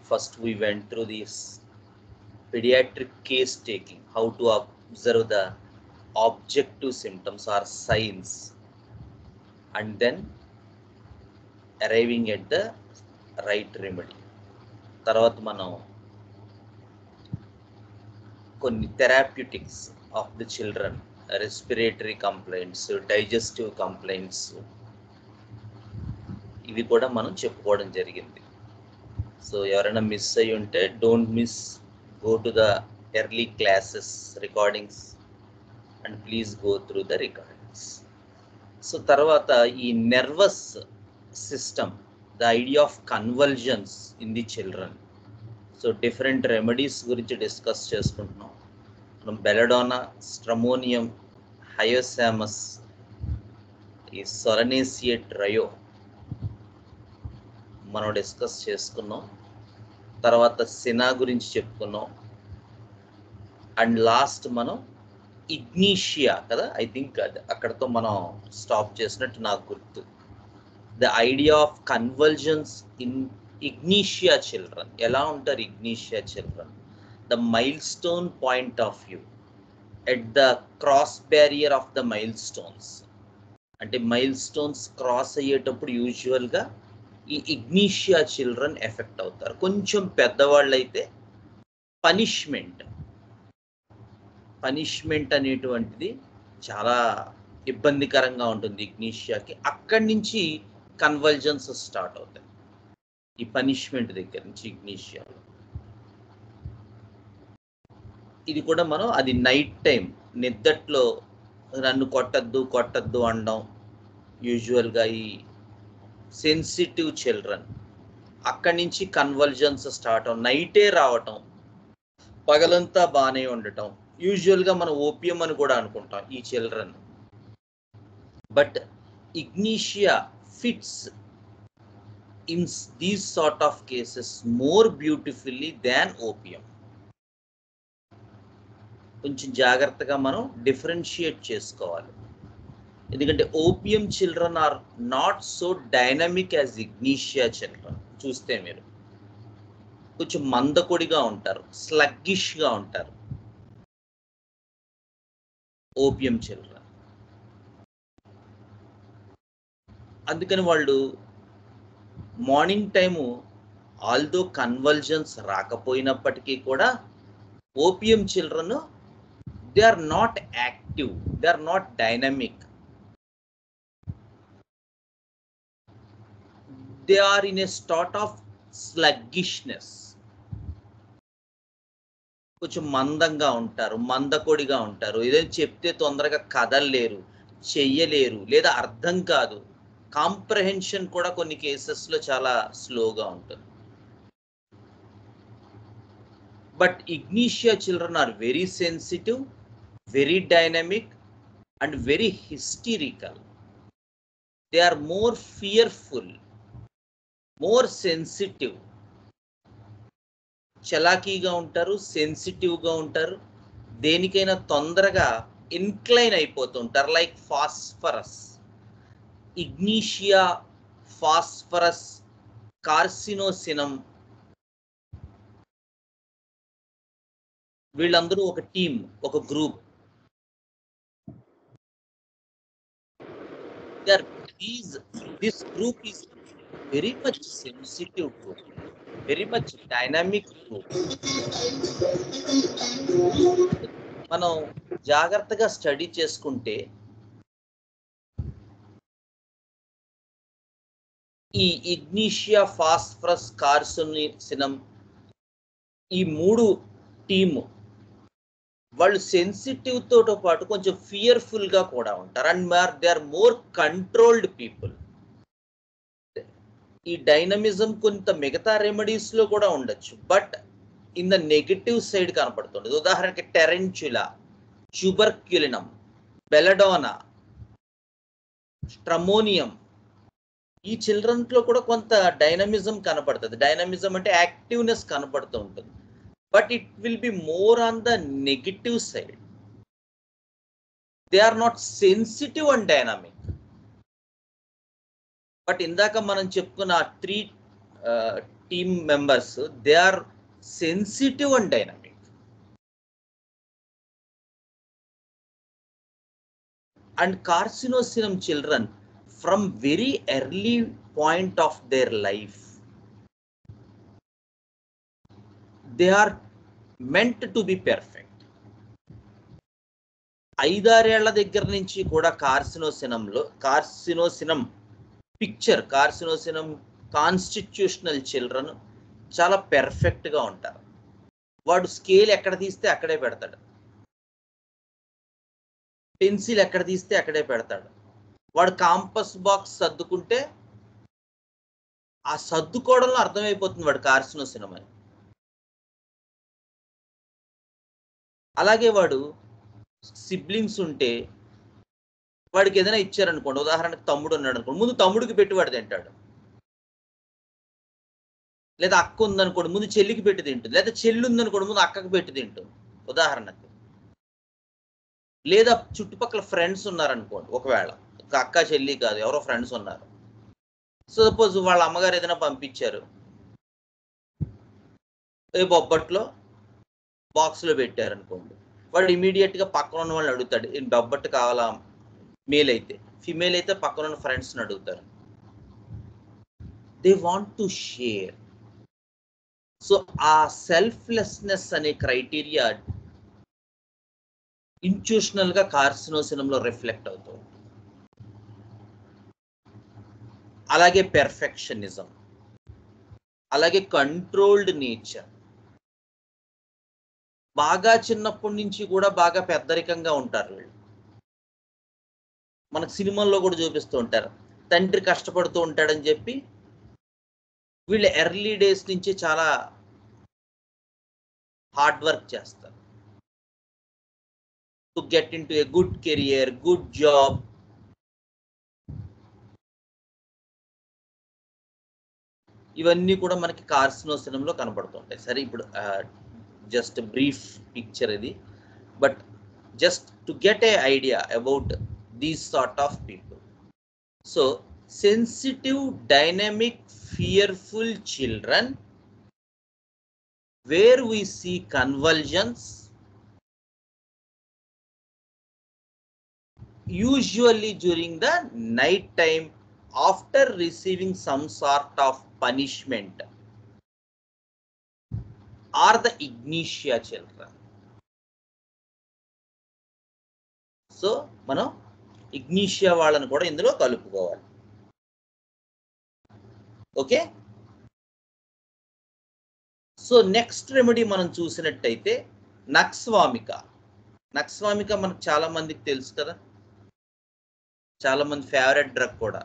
First we went through this pediatric case taking, how to observe the objective symptoms or signs, and then arriving at the right remedy. తర్వాత మనం కొన్ని therapeutics of the children, respiratory complaints, digestive complaints, ఇవి కూడా మనం చెప్పుకోవడం జరిగింది. So ఎవరైనా miss అయ్యి ఉంటే don't miss, go to the early classes recordings and please go through the recordings. So తర్వాత ఈ nervous system, the idea of convulsions in the children. So different remedies గురించి డిస్కస్ చేసుకుంటున్నాం. మనం బెలడోనా, స్ట్రమోనియం, హయోసామస్, ఈ సొలనేసియేట్ రయో మనం డిస్కస్ చేసుకున్నాం. తర్వాత సినా గురించి చెప్పుకున్నాం. అండ్ లాస్ట్ మనం ఇగ్నీషియా కదా, ఐ థింక్ అది అక్కడతో మనం స్టాప్ చేసినట్టు నాకు గుర్తు. The idea of convulsions in ignatia children. ఎలా ఉంటారు ignatia children? The milestone point of view at the cross barrier of the milestones. అంటే మైల్ స్టోన్స్ క్రాస్ అయ్యేటప్పుడు యూజువల్గా ఈ ఇగ్నీషియా చిల్డ్రన్ ఎఫెక్ట్ అవుతారు. కొంచెం పెద్దవాళ్ళు అయితే పనిష్మెంట్ అనేటువంటిది చాలా ఇబ్బందికరంగా ఉంటుంది ఇగ్నీషియాకి. అక్కడి నుంచి కన్వల్జన్స్ స్టార్ట్ అవుతాయి, ఈ పనిష్మెంట్ దగ్గర నుంచి ఇగ్నీషియాలో. ఇది కూడా మనం అది నైట్ టైం నిద్దట్లో నన్ను కొట్టద్దు అనడం, యూజువల్గా ఈ సెన్సిటివ్ చిల్డ్రన్ అక్కడి నుంచి కన్వల్జన్స్ స్టార్ట్ అవ్వడం, నైటే రావటం, పగలంతా బాగానే ఉండటం. యూజువల్గా మనం ఓపియం అని కూడా అనుకుంటాం ఈ children. But ignatia fits in these sort of cases more beautifully than opium. కొంచెం జాగ్రత్తగా మనం డిఫరెన్షియేట్ చేసుకోవాలి. ఎందుకంటే opium children are not so dynamic as ignatia children. చూస్తే మీరు కొంచెం మందకొడిగా ఉంటారు, స్లగ్గిష్గా ఉంటారు ఓపియం చిల్డ్రన్. అందుకని వాళ్ళు మార్నింగ్ టైము ఆల్దో కన్వల్జన్స్ రాకపోయినప్పటికీ కూడా opium children they are not active, they are not dynamic, they are in a state of sluggishness. కొంచెం మందంగా ఉంటారు, మందకొడిగా ఉంటారు. ఏదైనా చెప్తే తొందరగా కదలలేరు, చెయ్యలేరు, లేదా అర్థం కాదు. కాంప్రహెన్షన్ కూడా కొన్ని కేసెస్లో చాలా స్లోగా ఉంటుంది. But ignatia children are very sensitive, very dynamic and very hysterical. They are more fearful, more sensitive. చలాకీగా ఉంటారు, సెన్సిటివ్గా ఉంటారు, దేనికైనా తొందరగా ఇన్క్లైన్ అయిపోతుంటారు. Like phosphorus, ignatia, phosphorus, carcinosinum, వీళ్ళందరూ ఒక టీమ్, ఒక group. This group is very much sensitive group, very much dynamic group. మనం జాగ్రత్తగా స్టడీ చేసుకుంటే ఈ ఇగ్నీషియా, ఫాస్ఫరస్, కార్సినోసినం, ఈ మూడు టీము వాళ్ళు సెన్సిటివ్ తోతో పాటు కొంచెం ఫియర్ఫుల్గా కూడా ఉంటారు. And they are more controlled people. ఈ డైనమిజం కొంత మిగతా రెమెడీస్లో కూడా ఉండొచ్చు, but in the negative side కనపడుతుంది. ఉదాహరణకి టెరెంచులా, ట్యూబర్క్యులినం, బెలడోనా, స్ట్రమోనియం, ఈ చిల్డ్రన్స్లో కూడా కొంత డైనమిజం కనపడుతుంది. డైనమిజం అంటే యాక్టివ్నెస్ కనపడుతూ ఉంటుంది, but it will be more on the negative side. They are not sensitive and dynamic. But indaka manam cheptukuna 3 team members, they are sensitive and dynamic. And carcinosinum children, from very early point of their life, they are meant to be perfect. 5-6 ఏళ్ల దగ్గర నుంచి కూడా కార్సినోసినం picture, కార్సినోసినం constitutional children చాలా పెర్ఫెక్ట్గా ఉంటారు. వాడు scale ఎక్కడ తీస్తే అక్కడే పెడతాడు, పెన్సిల్ ఎక్కడ తీస్తే అక్కడే పెడతాడు. వాడు కాంపస్ బాక్స్ సర్దుకుంటే ఆ సర్దుకోవడంలో అర్థమైపోతుంది వాడు కార్సినోసినం అని. అలాగే వాడు సిబ్లింగ్స్ ఉంటే వాడికి ఏదైనా ఇచ్చారనుకోండి, ఉదాహరణకు తమ్ముడు ఉన్నాడు అనుకోండి, ముందు తమ్ముడికి పెట్టి వాడు తింటాడు. లేదా అక్క ఉందనుకోండి, ముందు చెల్లికి పెట్టి తింటుంది. లేదా చెల్లి ఉందనుకోండి, ముందు అక్కకి పెట్టి తింటుంది ఉదాహరణకు. లేదా చుట్టుపక్కల ఫ్రెండ్స్ ఉన్నారనుకోండి, ఒకవేళ అక్క చెల్లి కాదు ఎవరో ఫ్రెండ్స్ ఉన్నారు, సపోజ్ వాళ్ళ అమ్మగారు ఏదైనా పంపించారు, బొబ్బట్లో బాక్స్లో పెట్టారనుకోండి, వాడు ఇమీడియట్గా పక్కన ఉన్న వాళ్ళని అడుగుతాడు, బొబ్బట్టు కావాలా, మేల్ అయితే. ఫిమేల్ అయితే పక్కన ఉన్న ఫ్రెండ్స్ని అడుగుతారు. They want to share. So ఆ సెల్ఫ్లెస్నెస్ అనే క్రైటీరియా ఇన్స్టిట్యూషనల్గా కార్సినోసినంలో రిఫ్లెక్ట్ అవుతుంది. అలాగే పెర్ఫెక్షనిజం, అలాగే కంట్రోల్డ్ నేచర్. బాగా చిన్నప్పటి నుంచి కూడా బాగా పెద్దరికంగా ఉంటారు వీళ్ళు. మనకు సినిమాల్లో కూడా చూపిస్తూ ఉంటారు, తండ్రి కష్టపడుతూ ఉంటాడని చెప్పి వీళ్ళు ఎర్లీ డేస్ నుంచి చాలా హార్డ్ వర్క్ చేస్తారు to get in to a good career, good job. ఇవన్నీ కూడా మనకి కార్సినోసినంలో కనబడుతుంటాయి. సరే, ఇప్పుడు జస్ట్ బ్రీఫ్ పిక్చర్ ఇది, but just to get a idea about these sort of people. So sensitive, dynamic, fearful children, where we see convulsions, usually during the night time after receiving some sort of punishment, are the ignitia children. So మనం ఇగ్నిషియా వాళ్ళని కూడా ఇందులో కలుపుకోవాలి. Okay, so next remedy మనం చూసినట్టయితే nux vomica. Nux vomica మనకు చాలా మందికి తెలుసు కదా, చాలా మంది ఫేవరెట్ డ్రగ్ కూడా.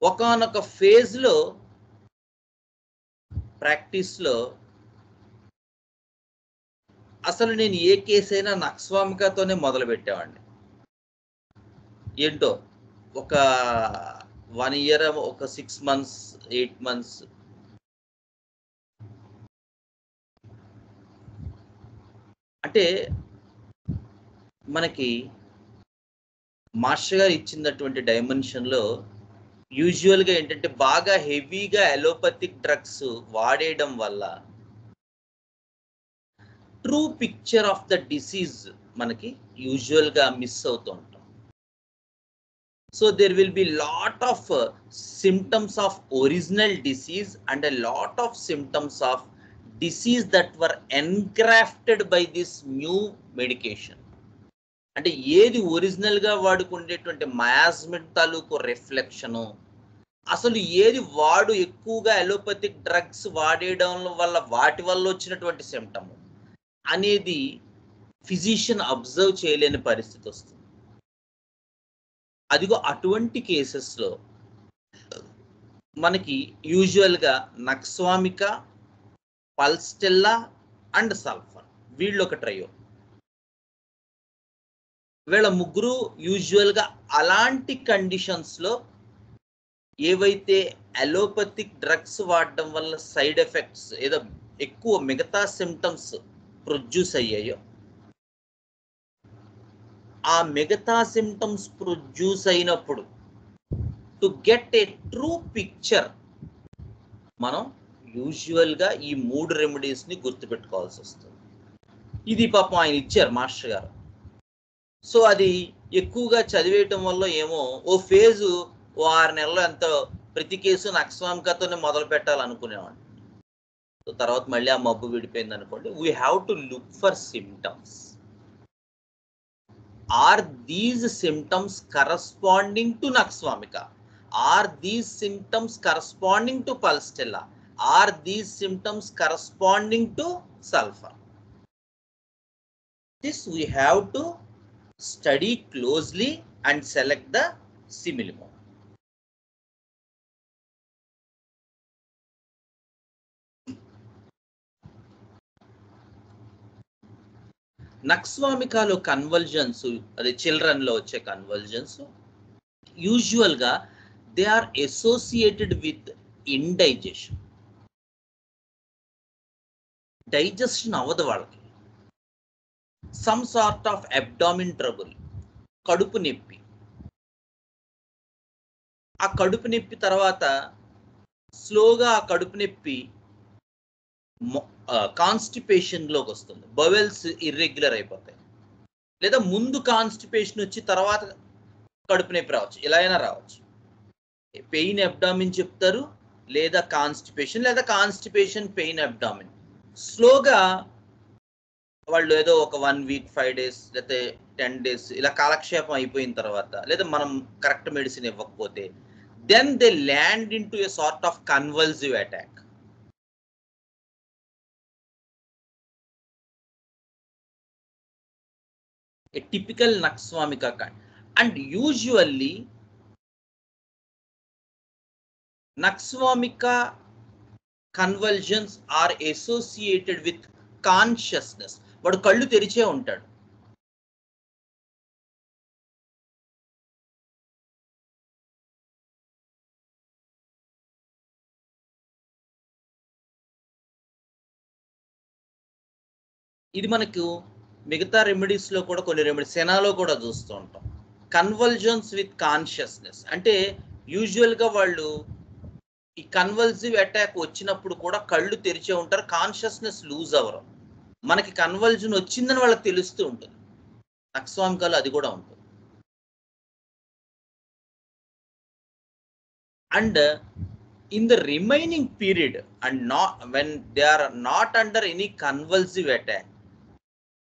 ఒకానొక ఫేజ్లో ప్రాక్టీస్లో అసలు నేను ఏ కేసు అయినా నక్స్వామికతోనే మొదలు పెట్టేవాడిని. ఏంటో ఒక 1 year, ఒక 6 months, 8 months అంటే మనకి మాస్టర్ గారు ఇచ్చినటువంటి డైమెన్షన్లో యూజువల్గా ఏంటంటే బాగా హెవీగా అలోపతిక్ డ్రగ్స్ వాడేయడం వల్ల true picture of the disease మనకి యూజువల్గా మిస్ అవుతూ ఉంటాం. So there will be lot of symptoms of original disease and a lot of symptoms of disease that were engrafted by this new medication. అంటే ఏది original గా వాడుకునేటువంటి మయాస్మిన్ తాలూకు reflection, అసలు ఏది వాడు ఎక్కువగా అలోపతిక్ డ్రగ్స్ వాడేయడం వల్ల వాటి వల్ల వచ్చినటువంటి సిమ్టమ్ అనేది ఫిజిషియన్ అబ్జర్వ్ చేయలేని పరిస్థితి వస్తుంది. అదిగో అటువంటి కేసెస్లో మనకి యూజువల్గా నక్స్వామిక, పల్స్టెల్లా అండ్ సల్ఫర్, వీళ్ళు ఒక ట్రయో. వీళ్ళ ముగ్గురు యూజువల్గా అలాంటి కండిషన్స్లో ఏవైతే అలోపతిక్ డ్రగ్స్ వాడడం వల్ల సైడ్ ఎఫెక్ట్స్ ఏదో ఎక్కువ మిగతా సిమ్టమ్స్ ప్రొడ్యూస్ అయ్యాయో, ఆ మిగతా సిమ్టమ్స్ ప్రొడ్యూస్ అయినప్పుడు to get a true picture మనం యూజువల్గా ఈ 3 రెమెడీస్ని గుర్తుపెట్టుకోవాల్సి వస్తుంది. ఇది పాపం ఆయన ఇచ్చారు మాస్టర్ గారు. సో అది ఎక్కువగా చదివేయటం వల్ల ఏమో ఓ ఫేజు ఓ 6 నెలల్లో ఎంతో ప్రతి కేసు నక్స్వామికతోనే మొదలు పెట్టాలనుకునేవాడిని. సో తర్వాత మళ్ళీ ఆ మబ్బు విడిపోయింది అనుకోండి. We have to look for symptoms. Are these symptoms corresponding to nux vomica? Are these symptoms corresponding to pulsatilla? Are these symptoms corresponding to sulphur? This we have to study closely and select the simillimode. నక్స్వామికాలో convulsions, అదే children లో వచ్చే convulsions usual గా they are associated with indigestion. Digestion అవ్వదు వాళ్ళకి. Some sort of abdomen trouble, కడుపు నొప్పి. ఆ కడుపు నొప్పి తర్వాత స్లోగా ఆ కడుపు నొప్పి కాన్స్టిపేషన్ లోకి వస్తుంది. బవెల్స్ ఇర్రెగ్యులర్ అయిపోతాయి. లేదా ముందు కాన్స్టిపేషన్ వచ్చి తర్వాత కడుపు నొప్పి రావచ్చు. ఇలా అయినా రావచ్చు. పెయిన్ అబ్డామిన్ చెప్తారు, లేదా కాన్స్టిపేషన్, లేదా కాన్స్టిపేషన్ పెయిన్ అబ్డామిన్. స్లోగా వాళ్ళు ఏదో ఒక 1 వీక్ 5 డేస్ లేకపోతే 10 డేస్ ఇలా కాలక్షేపం అయిపోయిన తర్వాత, లేదా మనం కరెక్ట్ మెడిసిన్ ఇవ్వకపోతే, then they land in to a sort of convulsive attack. A typical Nakswamika kind. And usually Nakswamika convulsions are associated with consciousness. వాడు కళ్ళు తెరిచే ఉంటాడు. ఇది మనకు మిగతా రెమెడీస్ లో కూడా కొన్ని రెమెడీస్ సెనాలో కూడా చూస్తూ ఉంటాం. కన్వల్జన్స్ విత్ కాన్షియస్నెస్ అంటే యూజువల్ గా వాళ్ళు ఈ కన్వల్సివ్ అటాక్ వచ్చినప్పుడు కూడా కళ్ళు తెరిచే ఉంటారు, కాన్షియస్నెస్ లూజ్ అవ్వరు. మనకి కన్వల్జన్ వచ్చిందని వాళ్ళకి తెలుస్తూ ఉంటుంది. నక్స్వామికాలో అది కూడా ఉంటుంది. And in the remaining period and not when they are not under any convulsive attack,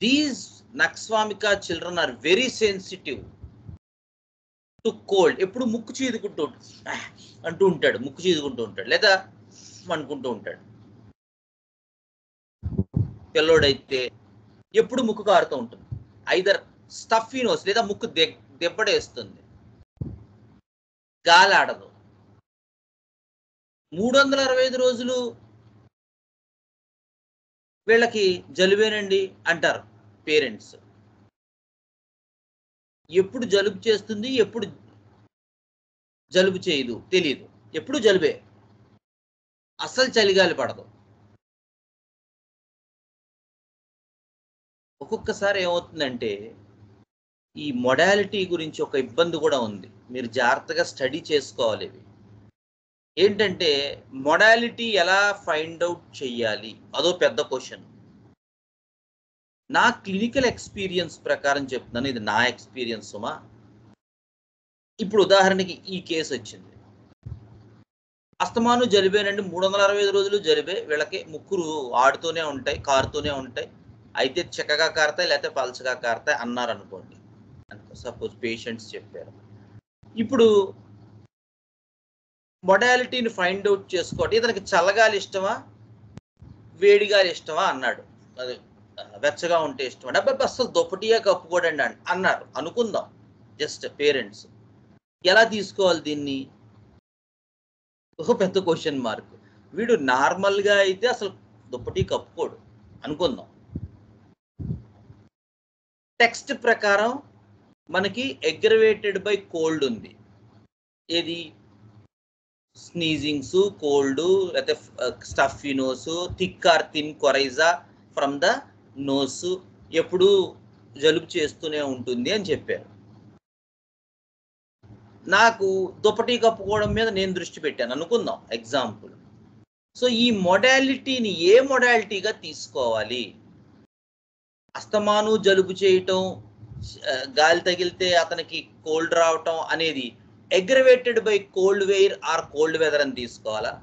these Nakswamika children are very sensitive to cold. ఎప్పుడు ముక్కు చీదుకుంటూ అంటూ ఉంటాడు, ముక్కు చీదుకుంటూ ఉంటాడు, లేదా అనుకుంటూ ఉంటాడు. పిల్లోడైతే ఎప్పుడు ముక్కు కారుతూ ఉంటుంది. ఐదర్ స్టఫీ నోస్, లేదా ముక్కు దెబ్బడేస్తుంది, గాలి ఆడదు. 365 రోజులు వీళ్ళకి జలుబేనండి అంటారు పేరెంట్స్. ఎప్పుడు జలుబు చేస్తుంది, ఎప్పుడు జలుబు చేయదు తెలియదు. ఎప్పుడు జలుబే, అస్సలు చలిగాలి పడదు. ఒక్కొక్కసారి ఏమవుతుందంటే ఈ మొడాలిటీ గురించి ఒక ఇబ్బంది కూడా ఉంది. మీరు జాగ్రత్తగా స్టడీ చేసుకోవాలి. ఇవి ఏంటంటే మొడాలిటీ ఎలా ఫైండ్ అవుట్ చెయ్యాలి, అదో పెద్ద క్వశ్చన్. నా క్లినికల్ ఎక్స్పీరియన్స్ ప్రకారం చెప్తున్నాను, ఇది నా ఎక్స్పీరియన్స్ సుమా. ఇప్పుడు ఉదాహరణకి ఈ కేసు వచ్చింది, అస్తమాను జలిబేనండి, 365 రోజులు జలిబే, వీళ్ళకి ముక్కులు ఆడుతూనే ఉంటాయి, కారుతూనే ఉంటాయి, అయితే చెక్కగా కారుతాయి లేకపోతే పల్చగా కారుతాయి అన్నారు అనుకోండి. సపోజ్ పేషెంట్స్ చెప్పారు. ఇప్పుడు మొడాలిటీని ఫైండ్ అవుట్ చేసుకోండి. ఇతనికి చల్లగాలి ఇష్టమా, వేడిగాలి ఇష్టమా అన్నాడు. అది వెచ్చగా ఉంటే ఇష్టమా, డబ్బా అసలు దుప్పటియా కప్పుకోడండి అన్నారు అనుకుందాం. జస్ట్ పేరెంట్స్ ఎలా తీసుకోవాలి దీన్ని? ఒక పెద్ద క్వశ్చన్ మార్క్. వీడు నార్మల్గా అయితే అసలు దుప్పటి కప్పుకోడు అనుకుందాం. టెక్స్ట్ ప్రకారం మనకి అగ్రవేటెడ్ బై కోల్డ్ ఉంది. ఏది? స్నీజింగ్స్, కోల్డ్, లేకపోతే stuffy nose, thick or thin coryza from the nose, ఎప్పుడు జలుబు చేస్తూనే ఉంటుంది అని చెప్పారు. నాకు దుప్పటి కప్పుకోవడం మీద నేను దృష్టి పెట్టాను అనుకుందాం ఎగ్జాంపుల్. సో ఈ మొడాలిటీని ఏ మొడాలిటీగా తీసుకోవాలి? అస్తమాను జలుబు చేయటం, గాలి తగిలితే అతనికి కోల్డ్ రావటం అనేది aggravated by cold air or cold weather అని తీసుకోవాలా?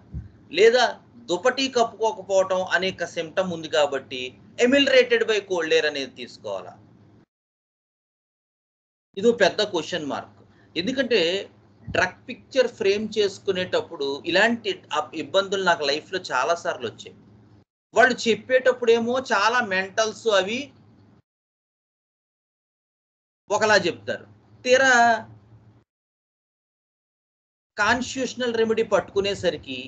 లేదా దుపటి కప్పుకోకపోవటం అనేక సిమ్టమ్ ఉంది కాబట్టి ఎమిలరేటెడ్ బై కోల్డ్ ఎయిర్ అనేది తీసుకోవాలా? ఇది పెద్ద క్వశ్చన్ మార్క్. ఎందుకంటే డ్రగ్ పిక్చర్ ఫ్రేమ్ చేసుకునేటప్పుడు ఇలాంటి ఇబ్బందులు నాకు లైఫ్లో చాలా సార్లు వచ్చాయి. వాళ్ళు చెప్పేటప్పుడేమో చాలా మెంటల్స్ అవి ఒకలా చెప్తారు, తీరా కాన్స్టిట్యూషనల్ రెమెడీ పట్టుకునేసరికి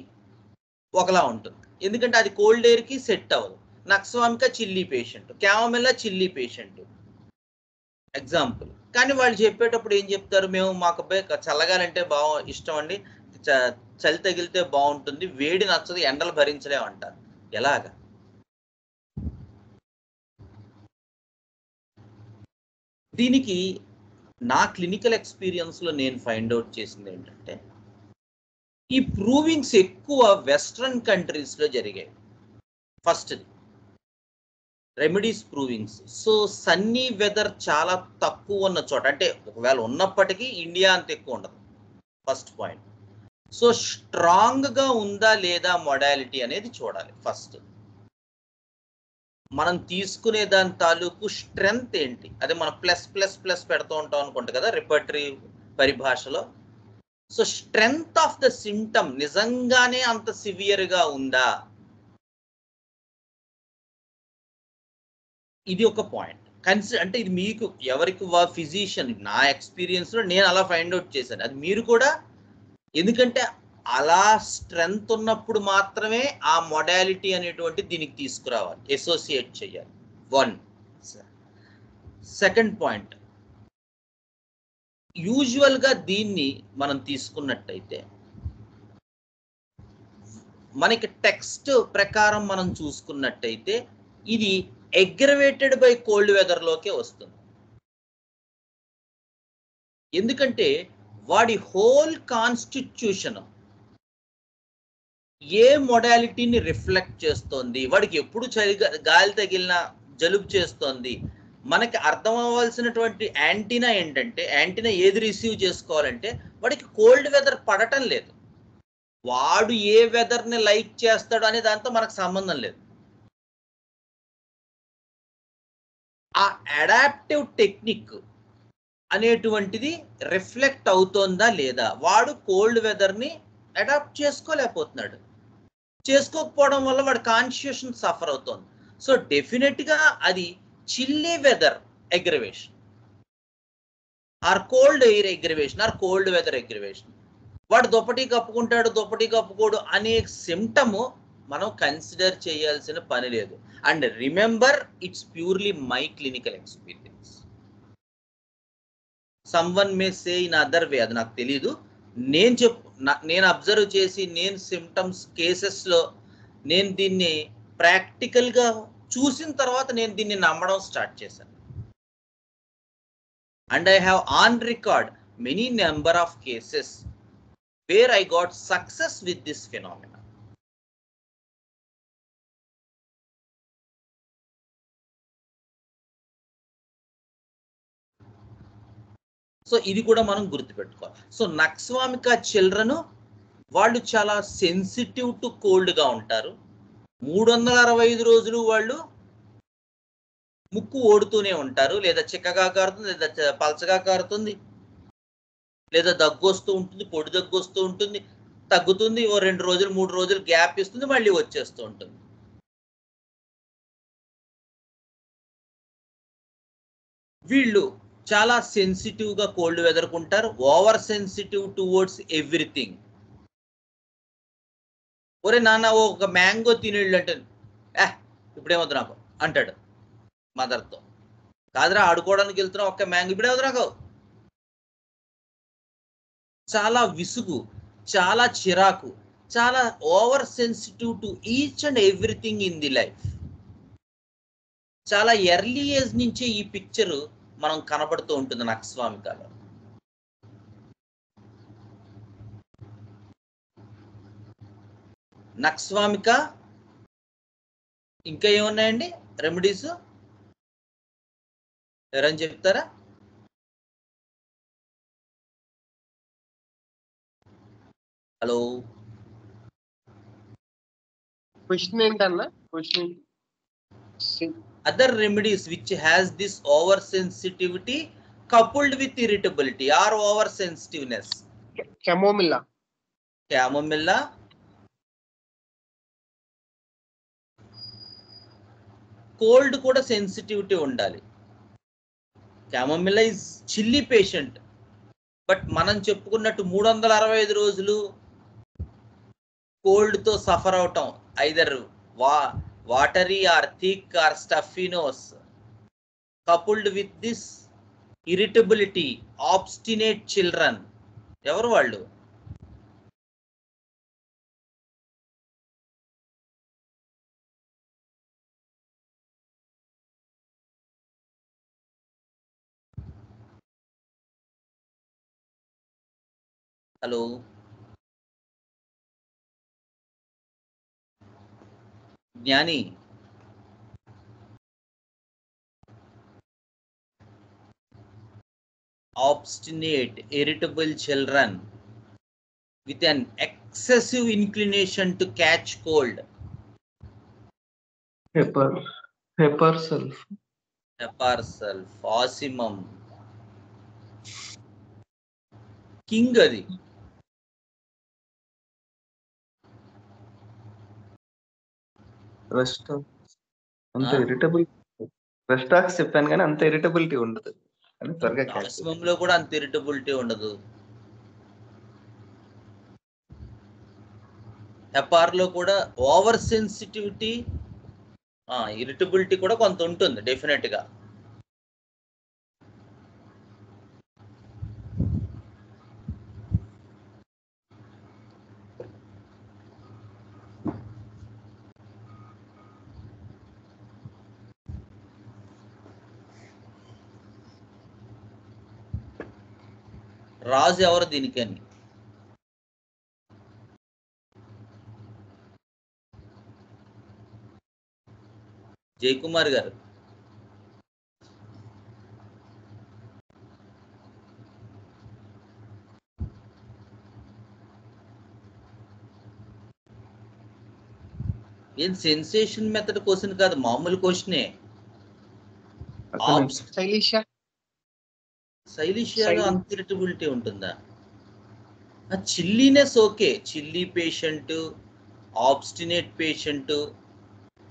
ఒకలా ఉంటుంది. ఎందుకంటే అది కోల్డ్ ఎయిర్కి సెట్ అవ్వదు. Nux vomica chilly patient, chamomilla chilly patient example. కానీ వాళ్ళు చెప్పేటప్పుడు ఏం చెప్తారు, మేము మాకు చల్లగాలంటే ఇష్టం అండి, చలి తగిలితే బాగుంటుంది, వేడి నచ్చదు, ఎండలు భరించలేం అంటారు. ఎలాగా? దీనికి నా క్లినికల్ ఎక్స్పీరియన్స్లో నేను ఫైండ్ అవుట్ చేసింది ఏంటంటే, ఈ ప్రూవింగ్స్ ఎక్కువ వెస్ట్రన్ కంట్రీస్లో జరిగాయి. First remedies provings. So sunny weather చాలా తక్కువ ఉన్న చోట, అంటే ఒకవేళ ఉన్నప్పటికీ ఇండియా అంత ఎక్కువ ఉండదు. First point. సో స్ట్రాంగ్గా ఉందా లేదా మొడాలిటీ అనేది చూడాలి. ఫస్ట్ మనం తీసుకునే దాని తాలూకు స్ట్రెంగ్త్ ఏంటి, అదే మనం ప్లస్ ప్లస్ ప్లస్ పెడుతూ ఉంటాం అనుకుంటా కదా రిపర్టరీ పరిభాషలో. So strength of the symptom నిజంగానే అంత సివియర్గా ఉందా, ఇది ఒక పాయింట్. అంటే ఇది మీకు ఎవరికి ఫిజిషియన్, నా ఎక్స్పీరియన్స్లో నేను అలా ఫైండ్ అవుట్ చేశాను. అది మీరు కూడా, ఎందుకంటే అలా స్ట్రెంగ్త్ ఉన్నప్పుడు మాత్రమే ఆ మొడాలిటీ అనేటువంటి దీనికి తీసుకురావాలి, అసోసియేట్ చేయాలి. 1. సెకండ్ పాయింట్, యూజువల్గా దీన్ని మనం తీసుకున్నట్టయితే మనకి టెక్స్ట్ ప్రకారం మనం చూసుకున్నట్టయితే ఇది అగ్రవేటెడ్ బై కోల్డ్ వెదర్లోకే వస్తుంది. ఎందుకంటే వాడి హోల్ కాన్స్టిట్యూషన్ ఏ మొడాలిటీని రిఫ్లెక్ట్ చేస్తోంది, వాడికి ఎప్పుడు గాలి తగిలిన జలుబు చేస్తోంది. మనకి అర్థం అవ్వాల్సినటువంటి యాంటీనా ఏంటంటే, యాంటీనా ఏది రిసీవ్ చేసుకోవాలంటే వాడికి కోల్డ్ వెదర్ పడటం లేదు. వాడు ఏ వెదర్ని లైక్ చేస్తాడు అనే దాంతో మనకు సంబంధం లేదు. ఆ అడాప్టివ్ టెక్నిక్ అనేటువంటిది రిఫ్లెక్ట్ అవుతోందా లేదా? వాడు కోల్డ్ వెదర్ని అడాప్ట్ చేసుకోలేకపోతున్నాడు. చేసుకోకపోవడం వల్ల వాడు కాన్స్టిట్యూషన్ సఫర్ అవుతోంది. సో డెఫినెట్గా అది chilly weather aggravation or cold air aggravation or cold weather aggravation. వాడు దుప్పటి కప్పుకుంటాడు, దుప్పటి కప్పుకోడు అనే సిమ్టము మనం కన్సిడర్ చేయాల్సిన పని లేదు. And remember, it's purely my clinical experience. Someone May say in other way, అది నాకు తెలీదు. నేను అబ్జర్వ్ చేసి, నేను సిమ్టమ్స్ కేసెస్లో నేను దీన్ని ప్రాక్టికల్గా చూసిన తర్వాత నేను దీన్ని నమ్మడం స్టార్ట్ చేశాను. And I have on record many number of cases where I got success with this phenomena. So ఇది కూడా మనం గుర్తుపెట్టుకోవాలి. సో నక్స్వామిక చిల్డ్రన్ వాళ్ళు చాలా సెన్సిటివ్ టు కోల్డ్గా ఉంటారు. 365 రోజులు వాళ్ళు ముక్కు ఓడుతూనే ఉంటారు, లేదా చిక్కగా కారుతుంది, లేదా పలచగా కారుతుంది, లేదా దగ్గు వస్తూ ఉంటుంది, పొడి దగ్గు వస్తూ ఉంటుంది, తగ్గుతుంది, ఓ 2 రోజులు 3 రోజులు గ్యాప్ ఇస్తుంది, మళ్ళీ వచ్చేస్తూ ఉంటుంది. వీళ్ళు చాలా సెన్సిటివ్గా కోల్డ్ వెదర్కు ఉంటారు, ఓవర్ సెన్సిటివ్ టువర్డ్స్ ఎవ్రీథింగ్. ఒరే నాన్న ఒక మ్యాంగో తినేళ్ళు అంటే ఇప్పుడేమవుతు నాకు అంటాడు మదర్తో. కాదురా ఆడుకోవడానికి వెళ్తున్నావు, ఒక్క మ్యాంగో ఇప్పుడేమవుతు నాకు. చాలా విసుగు, చాలా చిరాకు, చాలా over sensitive to each and everything in the life. చాలా ఎర్లీ ఏజ్ నుంచే ఈ పిక్చర్ మనం కనబడుతూ ఉంటుంది నక్స్వామికలో. నక్స్వామిక, ఇంకా ఏమున్నాయండి రెమెడీస్ ఎవరైనా చెప్తారా? హలో, క్వశ్చన్ ఏంటన్నా? Question other remedies which has this oversensitivity coupled with irritability or oversensitiveness. Chamomilla. Chamomilla, cold కూడా సెన్సిటివిటీ ఉండాలి. Chamomilla is chilly patient, but మనం చెప్పుకున్నట్టు 365 రోజులు కోల్డ్తో సఫర్ అవటం, either watery or thick or stuffy nose coupled with this irritability, obstinate children. ఎవరు వాళ్ళు? Hello, జ్ఞాని, obstinate, irritable children with an excessive inclination to catch cold. Pepper sulf, osimum, king అది. అంత ఇరిటబుల్. రెస్టాక్స్ చెప్పాను కానీ అంత ఇరిటబిలిటీ ఉండదు. ఆసిమంలో కూడా అంత ఇరిటబిలిటీ ఉండదు. హెపార్లో కూడా ఓవర్ సెన్సిటివిటీ, ఇరిటబిలిటీ కూడా కొంత ఉంటుంది డెఫినెట్ గా. రాజు ఎవరు దీనికని? జయకుమార్ గారు. ఏం సెన్సేషన్ మెథడ్ క్వశ్చన్ కాదు, మామూలు క్వశ్చనే. శైలిషియాలో అంత ఇరిటబిలిటీ ఉంటుందా? Chilliness okay, chilly patient, obstinate patient,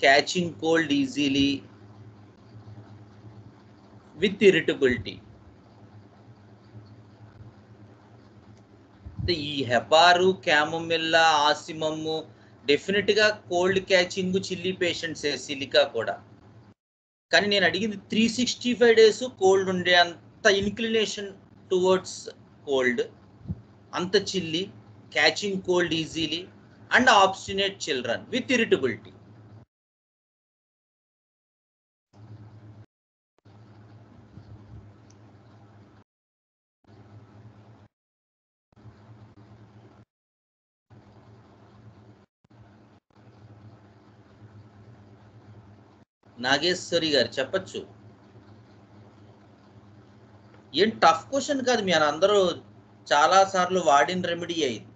catching cold easily with irritability. ఈ హెపారు, క్యామోమిల్లా, ఆసిమమ్ము డెఫినెట్ గా కోల్డ్ క్యాచింగ్ చిల్లీ పేషెంట్సే, సిలికా కూడా. కానీ నేను అడిగింది 365 డేస్ కోల్డ్ ఉండే అంత ఇన్క్లినేషన్ టువర్డ్స్ కోల్డ్, అంత chilly, catching cold easily and obstinate children with irritability. Nageshwari గారు చెప్పచ్చు. ఏం టఫ్ క్వశ్చన్ కాదు, మీరు అందరూ చాలా సార్లు వాడిన రెమెడీ అయింది,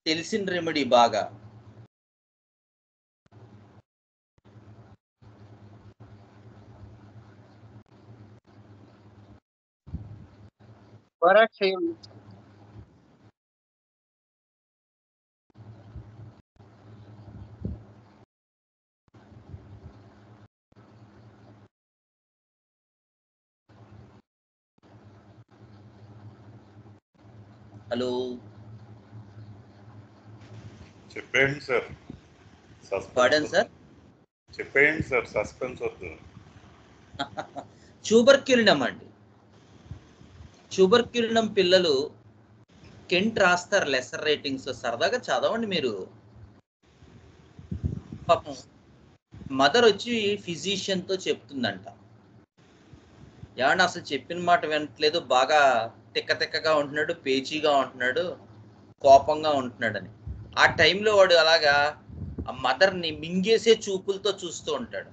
తెలిసిన రెమెడీ బాగా. హలో, చెప్పేయండి సార్. వాడండి సార్, చెప్పేయండి సార్, సస్పెన్స్ వద్దు. ట్యూబర్క్యులినం అండి. ట్యూబర్క్యులినం పిల్లలు కెంట్ రాస్తారు లెసర్ రేటింగ్స్, సరదాగా చదవండి మీరు. పాపం మదర్ వచ్చి ఫిజిషియన్తో చెప్తుందంట, ఏమన్నా అసలు చెప్పిన మాట వినట్లేదు, బాగా తిక్కగా ఉంటున్నాడు, పేచీగా ఉంటున్నాడు, కోపంగా ఉంటున్నాడని. ఆ టైంలో వాడు అలాగా ఆ మదర్ని మింగేసే చూపులతో చూస్తూ ఉంటాడు.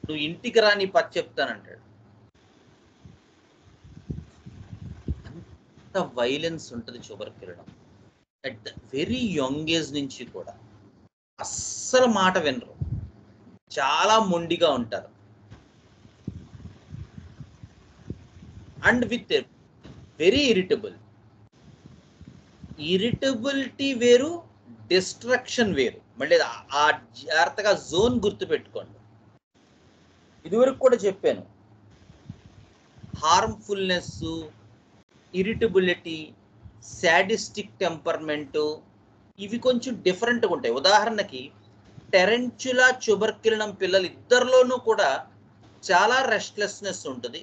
నువ్వు ఇంటికి రా నీ పచ్చ చెప్తానంటాడు. అంత వైలెన్స్ ఉంటుంది tuberculinum. At the very young age నుంచి కూడా అస్సలు మాట వినరు, చాలా మొండిగా ఉంటారు. And with very irritable. Irritability వేరు, డిస్ట్రక్షన్ వేరు. మళ్ళీ ఆ జాగ్రత్తగా జోన్ గుర్తుపెట్టుకోండి. ఇదివరకు కూడా చెప్పాను, హార్మ్ఫుల్నెస్, ఇరిటబిలిటీ, సాడిస్టిక్ టెంపర్మెంటు ఇవి కొంచెం డిఫరెంట్గా ఉంటాయి. ఉదాహరణకి టెరెంచులా చుబర్కిరణం పిల్లలు ఇద్దరిలోనూ కూడా చాలా రెస్ట్లెస్నెస్ ఉంటుంది,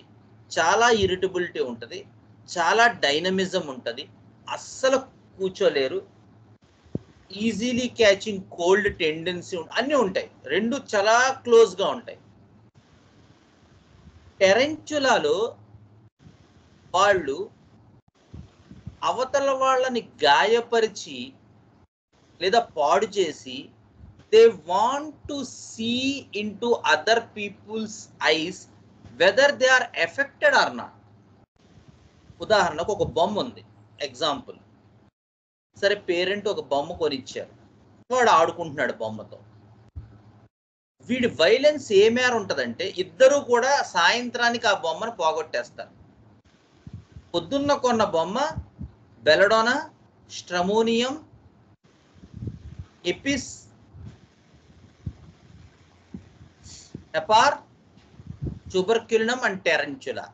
చాలా ఇరిటబిలిటీ ఉంటుంది, చాలా డైనమిజం ఉంటుంది, అస్సలు కూర్చోలేరు, ఈజీలీ క్యాచింగ్ కోల్డ్ టెండెన్సీ అన్నీ ఉంటాయి. రెండు చాలా క్లోజ్గా ఉంటాయి. టెరెంచులాలో వాళ్ళు అవతల వాళ్ళని గాయపరిచి లేదా పాడు చేసి they want to see into other people's eyes whether they are affected or not. ఉదాహరణకు ఒక బొమ్మ ఉంది, ఎగ్జాంపుల్. సరే, పేరెంట్ ఒక బొమ్మ కొనిచ్చారు, వాడు ఆడుకుంటున్నాడు బొమ్మతో. వీడి వైలెన్స్ ఏ మేర ఉంటుందంటే ఇద్దరూ కూడా సాయంత్రానికి ఆ బొమ్మను పోగొట్టేస్తారు. పొద్దున్న కొన్న బొమ్మ బెలడోనా, స్ట్రమోనియం, ఎపిస్, ఎపార్, చుబర్కిరణం అండ్ టెరెంచులా.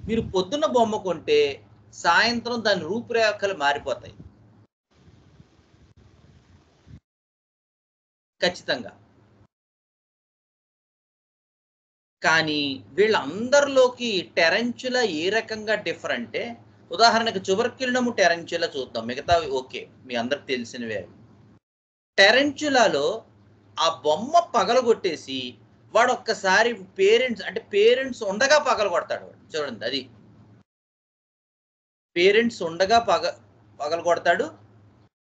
మీరు పొద్దున్న బొమ్మ కొంటే సాయంత్రం దాని రూపురేఖలు మారిపోతాయి ఖచ్చితంగా. కానీ వీళ్ళందరిలోకి టెరెంచులా ఏ రకంగా డిఫరెంటే, ఉదాహరణకు చుబర్కిరణము టెరెంచులా చూద్దాం, మిగతా ఓకే మీ అందరికి తెలిసినవే. టెరెంచులాలో ఆ బొమ్మ పగలగొట్టేసి వాడు ఒక్కసారి పేరెంట్స్ ఉండగా పగలగొడతాడు వాడు. చూడండి, అది పేరెంట్స్ ఉండగా పగలగొడతాడు.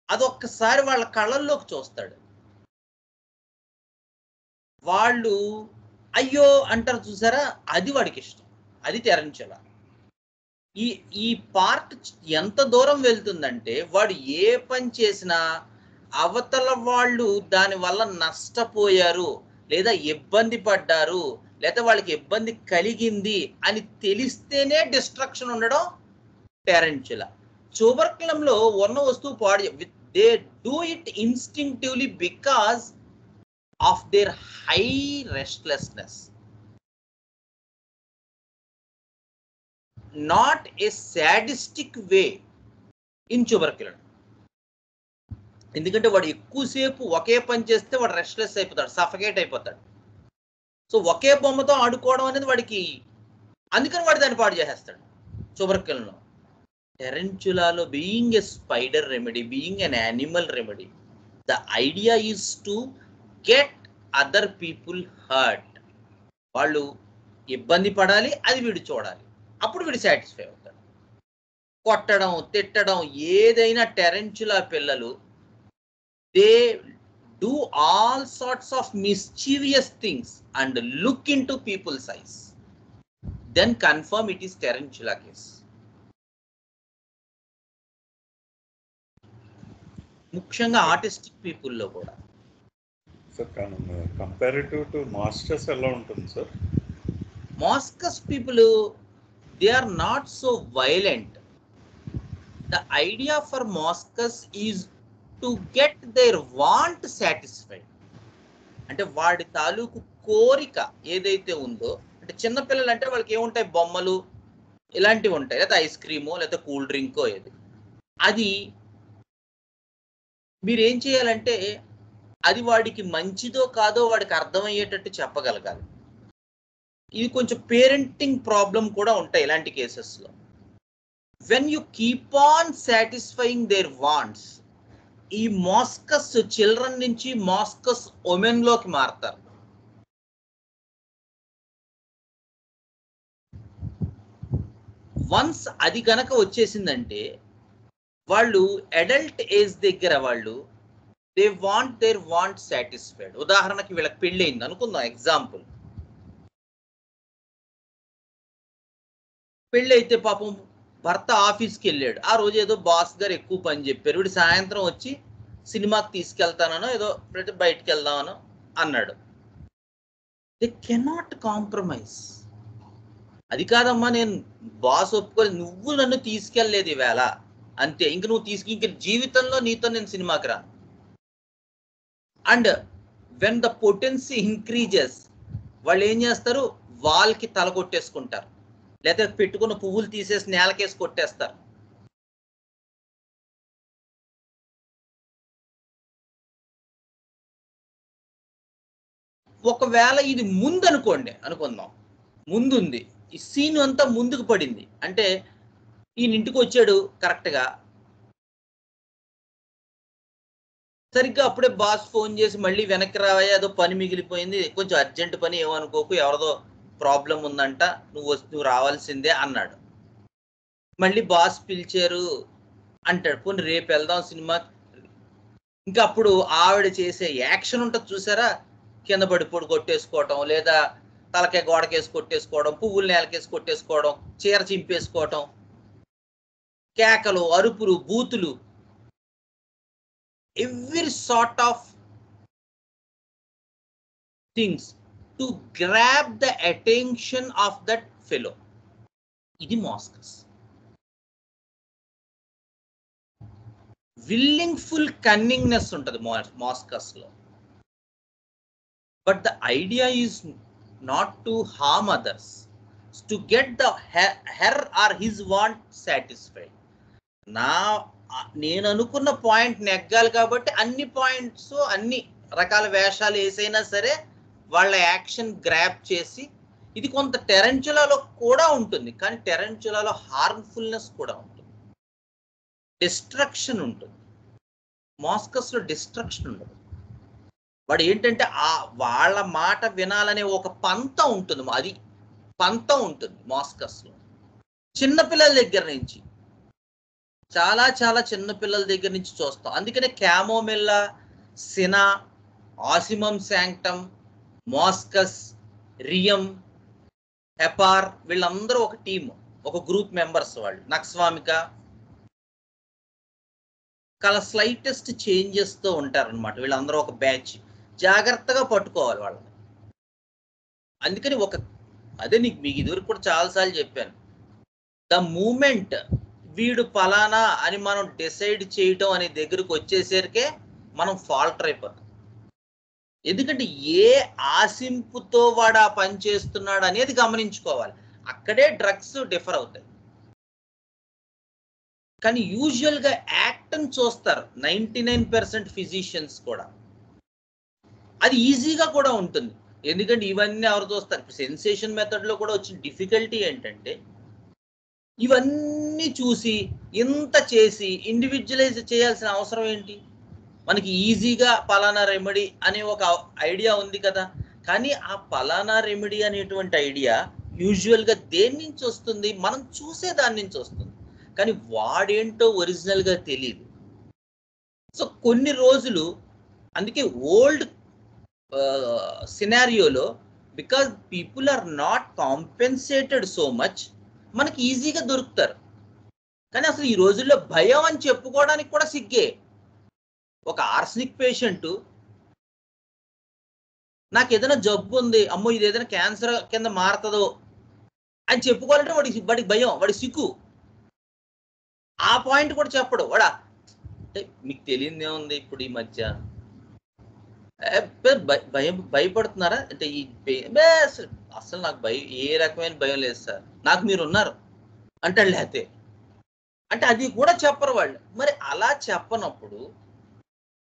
అదొక్కసారి వాళ్ళ కళ్ళల్లోకి చూస్తాడు. వాళ్ళు అయ్యో అంటారు చూసారా, అది వాడికి ఇష్టం. అది టెరెంచులా. ఈ పార్ట్ ఎంత దూరం వెళ్తుందంటే వాడు ఏ పని చేసినా అవతల వాళ్ళు దాని వల్ల నష్టపోయారు లేదా ఇబ్బంది పడ్డారు లేదా వాళ్ళకి ఇబ్బంది కలిగింది అని తెలిస్తేనే డిస్ట్రక్షన్ ఉండడం టెరెంచులా. చుబర్కిరణంలో ఉన్న వస్తువు పాడు, they do it instinctively because of their high restlessness, not a sadistic way in చుబర్కిరణం. ఎందుకంటే వాడు ఎక్కువసేపు ఒకే పని చేస్తే వాడు రెస్ట్లెస్ అయిపోతాడు, సఫకేట్ అయిపోతాడు. సో ఒకే బొమ్మతో ఆడుకోవడం అనేది వాడికి, అందుకని వాడు దాన్ని పాడు చేసేస్తాడు. చుబర్కిరణంలో, టెరెంచులాలో being a spider remedy, being an animal remedy, the idea is to get other people hurt. వాళ్ళు ఇబ్బంది పడాలి, అది వీడు చూడాలి, అప్పుడు వీడు సాటిస్ఫై అవుతాడు. కొట్టడం, తిట్టడం ఏదైనా టెరెంచులా పిల్లలు they do all sorts of mischievous things and look into people's eyes, then confirm it is tarentula case. ముఖ్యంగా ఆర్టిస్టిక్ పీపుల్లో కూడా. సార్ కంపారిటివ్ టు మాస్టర్స్ ఎలా ఉంటుంది sir? Moschus people, they are not so violent. The idea for Moscus is to get their want satisfied. అంటే వాడి తాలూకు కోరిక ఏదైతే ఉందో, అంటే చిన్నపిల్లలు అంటే వాళ్ళకి ఏముంటాయి, బొమ్మలు ఇలాంటివి ఉంటాయి, లేదా ఐస్ క్రీమో లేదా కూల్ డ్రింకో ఏది. అది మీరేం చేయాలంటే అది వాడికి మంచిదో కాదో వాడికి అర్థమయ్యేటట్టు చెప్పగలగాలి. ఇది కొంచెం పేరెంటింగ్ ప్రాబ్లం కూడా ఉంటాయి ఇలాంటి కేసెస్లో. When you keep on satisfying their wants, ఈ మాస్కస్ చిల్డ్రన్ నుంచి మాస్కస్ ఉమెన్ లోకి మారుతారు. వన్స్ అది గనక వచ్చేసిందంటే వాళ్ళు అడల్ట్ ఏజ్ దగ్గర వాళ్ళు they want there want satisfied. ఉదాహరణకి వీళ్ళకి పెళ్ళి అయింది అనుకుందాం, ఎగ్జాంపుల్. పెళ్ళి అయితే పాపం భర్త ఆఫీస్కి వెళ్ళాడు, ఆ రోజు ఏదో బాస్ గారు ఎక్కువ పని చెప్పారు, వీడు సాయంత్రం వచ్చి సినిమాకి తీసుకెళ్తానో ఏదో బయటకు వెళ్దామనో అన్నాడు. They cannot compromise. అది కాదమ్మా, నేను బాస్ ఒప్పుకోలేదు, నువ్వు నన్ను తీసుకెళ్ళలేదు ఈవేళ, అంతే, ఇంక నువ్వు ఇంక జీవితంలో నీతో నేను సినిమాకి రా. And when the potency increases, వాళ్ళు ఏం చేస్తారు, వాల్కి తల కొట్టేసుకుంటారు, లేదా పెట్టుకున్న పువ్వులు తీసేసి నేలకేసి కొట్టేస్తారు. ఒకవేళ ఇది ముందు అనుకుందాం, ముందుంది, ఈ సీన్ అంతా ముందుకు పడింది అంటే ఈయన ఇంటికి వచ్చాడు కరెక్ట్గా, సరిగ్గా అప్పుడే బాస్ ఫోన్ చేసి మళ్ళీ వెనక్కి రావయ్యా, ఏదో పని మిగిలిపోయింది, కొంచెం అర్జెంట్ పని, ఏమనుకోకు, ఎవరిదో ప్రాబ్లం ఉందంట, నువ్వు రావాల్సిందే అన్నాడు. మళ్ళీ బాస్ పిలిచారు అంటాడు, పోనీ రేపు వెళ్దాం సినిమాకి. ఇంకా అప్పుడు ఆవిడ చేసే యాక్షన్ ఉంటుంది చూసారా, కింద పడి పొడి కొట్టేసుకోవటం, లేదా తలకే గోడకేసి కొట్టేసుకోవడం, పువ్వులు నేలకేసి కొట్టేసుకోవడం, చీర చింపేసుకోవటం, కేకలు, అరుపులు, బూతులు, every sort of things to grab the attention of that fellow. ఇది మాస్కస్. విల్లింగ్ఫుల్ కన్నింగ్నెస్ ఉంటుంది మాస్కస్ లో. But the idea is not to harm others, to get the her or his want satisfied. నేను అనుకున్న పాయింట్ నెగ్గాలి కాబట్టి అన్ని పాయింట్స్, అన్ని రకాల వేషాలు వేసైనా సరే వాళ్ళ యాక్షన్ గ్రాప్ చేసి, ఇది కొంత టెరెంచులాలో కూడా ఉంటుంది, కానీ టెరెంచులాలో హార్మ్ఫుల్నెస్ కూడా ఉంటుంది, డిస్ట్రక్షన్ ఉంటుంది. మాస్కస్ లో డిస్ట్రక్షన్ ఉండదు. వాడు ఏంటంటే వాళ్ళ మాట వినాలనే ఒక పంతం ఉంటుంది, అది పంతం ఉంటుంది మాస్కస్ లో. చిన్నపిల్లల దగ్గర నుంచి, చాలా చాలా చిన్న పిల్లల దగ్గర నుంచి చూస్తాం. అందుకనే క్యామోమిల్లా, సినా, ఆసిమం శాంక్టమ్, మాస్కస్, రియం, హెపార్, వీళ్ళందరూ ఒక టీము, ఒక గ్రూప్ మెంబర్స్. వాళ్ళు నక్స్వామిక చాలా స్లైటెస్ట్ చేంజెస్తో ఉంటారనమాట. వీళ్ళందరూ ఒక బ్యాచ్, జాగ్రత్తగా పట్టుకోవాలి వాళ్ళని. అందుకని అదే మీకు ఇదివరకు కూడా చాలాసార్లు చెప్పాను, ద మూమెంట్ వీడు పలానా అని మనం డిసైడ్ చేయటం అనే దగ్గరకు వచ్చేసరికే మనం ఫాల్టర్ అయిపోతాం. ఎందుకంటే ఏ ఆశింపుతో వాడు ఆ పని చేస్తున్నాడు అనేది గమనించుకోవాలి, అక్కడే డ్రగ్స్ డిఫర్ అవుతాయి. కానీ యూజువల్గా యాక్ట్ని చూస్తారు 99% ఫిజిషియన్స్ కూడా. అది ఈజీగా కూడా ఉంటుంది, ఎందుకంటే ఇవన్నీ ఎవరు చూస్తారు. సెన్సేషన్ మెథడ్లో కూడా వచ్చిన డిఫికల్టీ ఏంటంటే, ఇవన్నీ చూసి ఇంత చేసి ఇండివిజువలైజ్ చేయాల్సిన అవసరం ఏంటి? మనకి ఈజీగా పలానా రెమెడీ అనే ఒక ఐడియా ఉంది కదా, కానీ ఆ పలానా రెమెడీ అనేటువంటి ఐడియా యూజువల్గా దేని నుంచి వస్తుంది? మనం చూసే దాని నుంచి వస్తుంది, కానీ వాడేంటో ఒరిజినల్గా తెలియదు. సో కొన్ని రోజులు, అందుకే ఓల్డ్ సినారియోలో, because people are not compensated so much, మనకి ఈజీగా దొరుకుతారు. కానీ అసలు ఈ రోజుల్లో భయం అని చెప్పుకోవడానికి కూడా సిగ్గే. ఒక ఆర్సనిక్ పేషెంట్, నాకు ఏదైనా జబ్బు ఉంది, అమ్మో ఇది ఏదైనా క్యాన్సర్ కింద మారుతుందో అని చెప్పుకోవాలంటే వాడికి భయం, వాడి సిగ్గు. ఆ పాయింట్ కూడా చెప్పడు వాడా. అంటే మీకు తెలియదే ఉంది, ఇప్పుడు ఈ మధ్య భయపడుతున్నారా అంటే ఈ అసలు నాకు ఏ రకమైన భయం లేదు సార్, నాకు మీరు ఉన్నారు అంటాడు. లేకపోతే అంటే అది కూడా చెప్పరు వాళ్ళు. మరి అలా చెప్పనప్పుడు,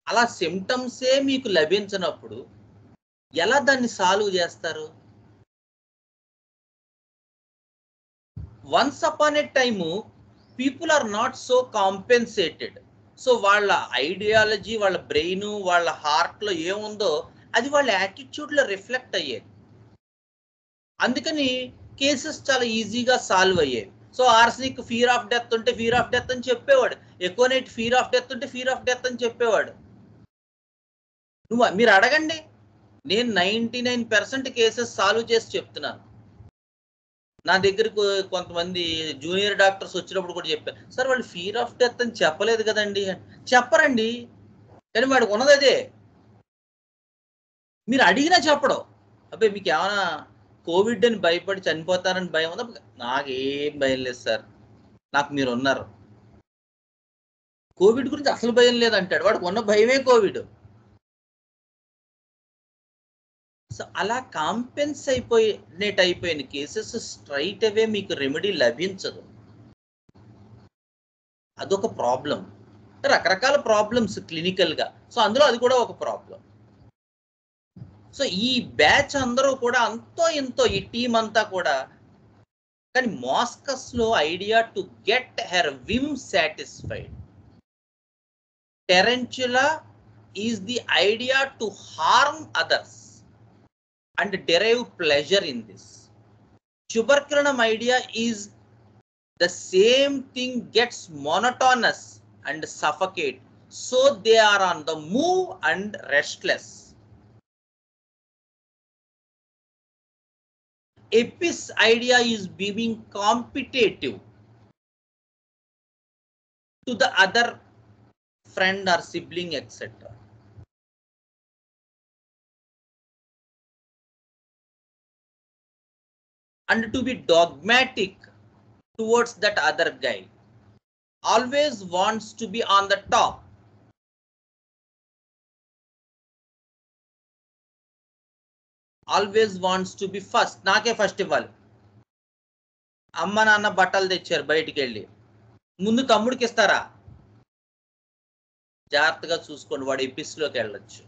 అలా సిమ్టమ్సే మీకు లభించినప్పుడు ఎలా దాన్ని సాల్వ్ చేస్తారు? Once upon a time people are not so compensated. So వాళ్ళ ఐడియాలజీ, వాళ్ళ బ్రెయిన్, వాళ్ళ హార్ట్లో ఏముందో అది వాళ్ళ యాటిట్యూడ్లో రిఫ్లెక్ట్ అయ్యేది. అందుకని కేసెస్ చాలా ఈజీగా సాల్వ్ అయ్యేవి. So arsenic fear of death ఉంటే ఫియర్ ఆఫ్ డెత్ అని చెప్పేవాడు. ఎక్కువ నైట్ ఫీర్ ఆఫ్ డెత్ ఉంటే ఫీర్ ఆఫ్ డెత్ అని చెప్పేవాడు. మీరు అడగండి, నేను 99% కేసెస్ సాల్వ్ చేసి చెప్తున్నాను. నా దగ్గరకు కొంతమంది జూనియర్ డాక్టర్స్ వచ్చినప్పుడు కూడా చెప్పారు, సార్ వాళ్ళు ఫీర్ ఆఫ్ డెత్ అని చెప్పలేదు కదండి. చెప్పరండి, కానీ వాడికి ఉన్నది అదే. మీరు అడిగినా చెప్పడం. అబ్బాయి మీకు ఏమైనా కోవిడ్ అని భయపడి చనిపోతారని భయం ఉందా? నాకేం భయం లేదు సార్, నాకు మీరు ఉన్నారు. కోవిడ్ గురించి అసలు భయం లేదంటాడు, వాడికి ఉన్న భయమే కోవిడ్. సో అలా కాంపెన్స్ అయిపోయిన కేసెస్ స్ట్రైట్ అవే మీకు రెమెడీ లభించదు. అదొక ప్రాబ్లం. రకరకాల ప్రాబ్లమ్స్ క్లినికల్గా, సో అందులో అది కూడా ఒక ప్రాబ్లం. సో ఈ బ్యాచ్ అందరూ కూడా అంతో ఎంతో, ఈ టీం అంతా కూడా, కానీ మాస్కస్లో idea to get her whim satisfied. Tarentula is the idea to harm others and derive pleasure in this. Tuberculum idea is the same thing gets monotonous and suffocate, so they are on the move and restless. Apis idea is being competitive to the other friend or sibling, etc. And to be dogmatic towards that other guy, always wants to be on the top. Always wants to be first. నాకే first ఇవ్వాలి. అమ్మ నాన్న బట్టలు తెచ్చారు బయటికి వెళ్ళి, ముందు తమ్ముడికి ఇస్తారా? జాగ్రత్తగా చూసుకోండి, వాడు ఎపిస్లోకి వెళ్ళొచ్చు.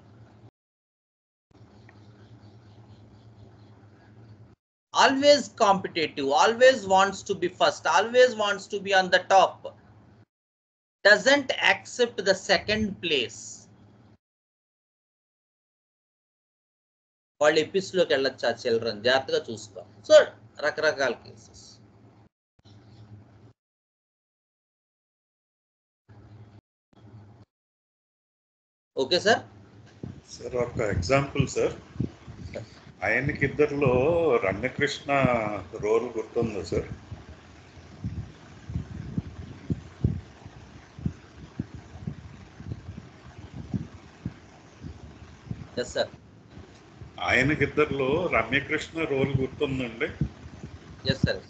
Always competitive, always wants to be first, always wants to be on the top, doesn't accept the second place. వాళ్ళు ఎపిస్లోకి వెళ్ళొచ్చు ఆ చిల్డ్రన్, జాగ్రత్తగా చూసుకో. సో రకరకాల కేసెస్. Okay sir. సార్ ఒక ఎగ్జాంపుల్ సార్, ఆయనకి ఇద్దరిలో రమ్యకృష్ణ రోల్ గుర్తుందా సార్? Yes sir. ఆయనకి ఇద్దరిలో రమ్యకృష్ణ రోల్ గుర్తుందండి? Yes sir.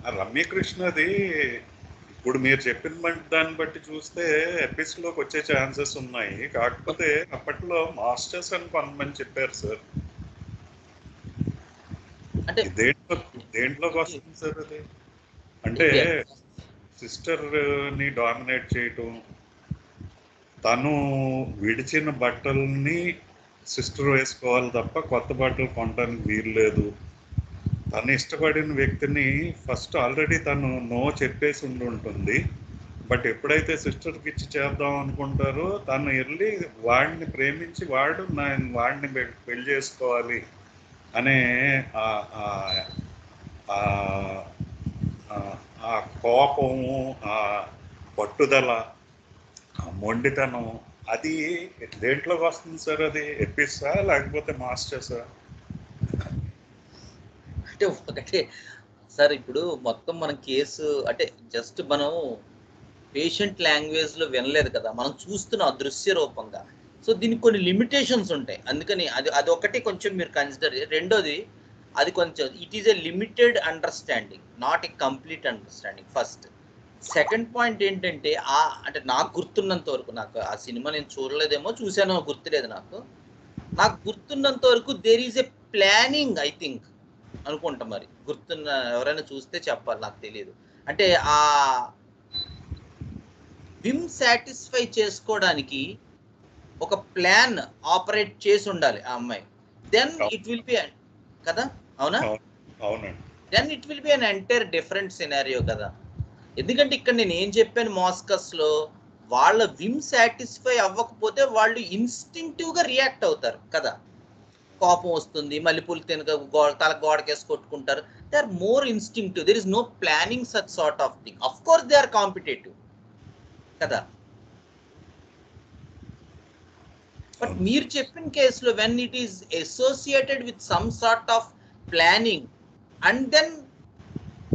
ఆ రమ్యకృష్ణది ఇప్పుడు మీరు చెప్పిన దాన్ని బట్టి చూస్తే ఎపిస్లోకి వచ్చే ఛాన్సెస్ ఉన్నాయి. కాకపోతే అప్పట్లో మాస్టర్స్ అని కొంతమంది చెప్పారు సార్. అంటే దేంట్లోకి వస్తుంది సార్ అది? అంటే సిస్టర్ ని డామినేట్ చేయటం, తను విడిచిన బట్టల్ని సిస్టర్ వేసుకోవాలి తప్ప కొత్త బట్టలు కొనడానికి వీలు లేదు. తను ఇష్టపడిన వ్యక్తిని ఫస్ట్ ఆల్రెడీ తను నో చెప్పేసి ఉంటుంది. బట్ ఎప్పుడైతే సిస్టర్కి ఇచ్చి చేద్దాం అనుకుంటారో తను వెళ్ళి వాడిని ప్రేమించి వాడిని పెళ్లి చేసుకోవాలి అనే ఆ కోపము, ఆ పట్టుదల, ఆ మొండితనం, అది దేంట్లోకి వస్తుంది సార్? అది ఎపిసా లేకపోతే మాస్టర్సా? అంటే ఒకటే సార్, ఇప్పుడు మొత్తం మన కేసు అంటే జస్ట్ మనం పేషెంట్ లాంగ్వేజ్లో వినలేదు కదా, మనం చూస్తున్న అదృశ్య రూపంగా. సో దీనికి కొన్ని లిమిటేషన్స్ ఉంటాయి, అందుకని అది ఒకటి కొంచెం మీరు కన్సిడర్. రెండోది, అది కొంచెం it is a limited understanding, not a complete understanding first. Second point ఏంటంటే, అంటే నాకు గుర్తున్నంత వరకు, నాకు ఆ సినిమా నేను చూడలేదేమో, చూసానో గుర్తులేదు, నాకు గుర్తున్నంత వరకు there is a planning, I think అనుకుంటా. మరి గుర్తున్న ఎవరైనా చూస్తే చెప్పాలి, నాకు తెలియదు. అంటే ఆ విమ్ సాటిస్ఫై చేసుకోవడానికి ఒక ప్లాన్ ఆపరేట్ చేసి ఉండాలి ఆ అమ్మాయి. దెన్ ఇట్ విల్ బి కదా, అవునా? అవునండి. Then it will be an entire different scenario కదా. ఎందుకంటే ఇక్కడ నేను ఏం చెప్పాను, మాస్కస్లో వాళ్ళ విమ్ సాటిస్ఫై అవ్వకపోతే వాళ్ళు ఇన్స్టింక్టివ్గా రియాక్ట్ అవుతారు కదా. కోపం వస్తుంది, మల్లెపూలు తినక తల గోడకేసి కొట్టుకుంటారు. They are more instinctive, there is no planning such sort of thing. Of course they are competitive, కదా. బట్ మీరు చెప్పిన కేసులో when it is associated with some sort of planning and then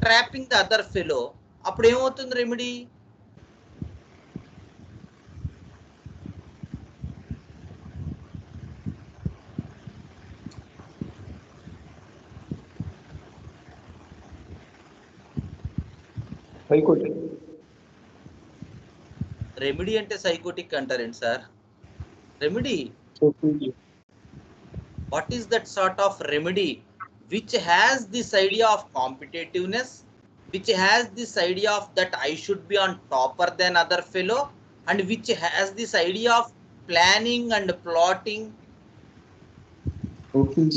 trapping the other fellow, అప్పుడు ఏమవుతుంది remedy? Psychotic. Remedy అంటే psychotic అంటారేంటి sir? Remedy, what is that sort of remedy which has this idea of competitiveness, which has this idea of that I should be on topper than other fellow, and which has this idea of planning and plotting?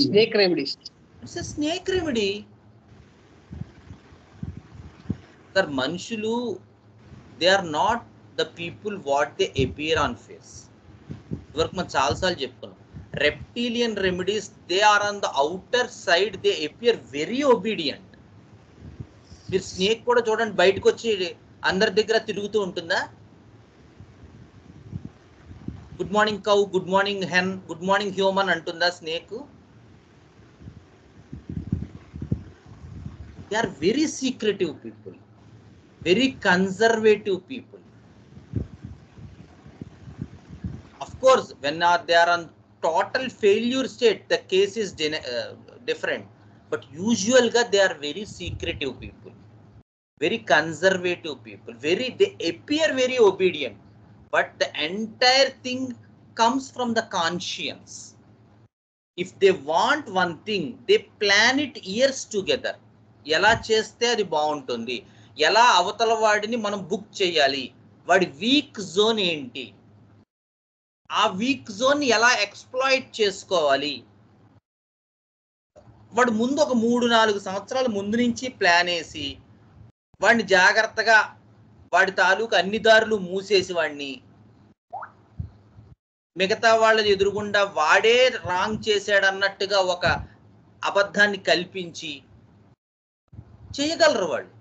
Snake remedies. It's a snake remedy. Sir, మనుషులు they are not the people what they appear on face. ఇవరకు మనం చాలాసార్లు చెప్పుకున్నాం. Reptilian remedies, they are on the outer side, they appear very obedient. మీరు snake కూడా చూడండి, బయటకు వచ్చి అందరి దగ్గర తిరుగుతూ ఉంటుందా? Good morning cow, good morning hen, good morning human అంటుందా snake? They are very secretive people, very conservative people. Of course, when they are on total failure state, the case is different. But usually they are very secretive people, very conservative people, they appear very obedient. But the entire thing comes from the conscience. If they want one thing, they plan it years together. ఎలా చేస్తే అది బాగుంటుంది, ఎలా అవతల వాడిని మనం book చేయాలి, వాడి వీక్ జోన్ ఏంటి, ఆ వీక్ జోన్ ఎలా ఎక్స్ప్లాయిట్ చేసుకోవాలి, వాడు ముందు ఒక 3-4 సంవత్సరాల ముందు నుంచి ప్లాన్ వేసి వాడిని జాగ్రత్తగా వాడి తాలూకు అన్ని దారులు మూసేసి వాడిని మిగతా వాళ్ళని ఎదురుగుండా వాడే రాంగ్ చేశాడన్నట్టుగా ఒక అబద్ధాన్ని కల్పించి చేయగలరు వాళ్ళు.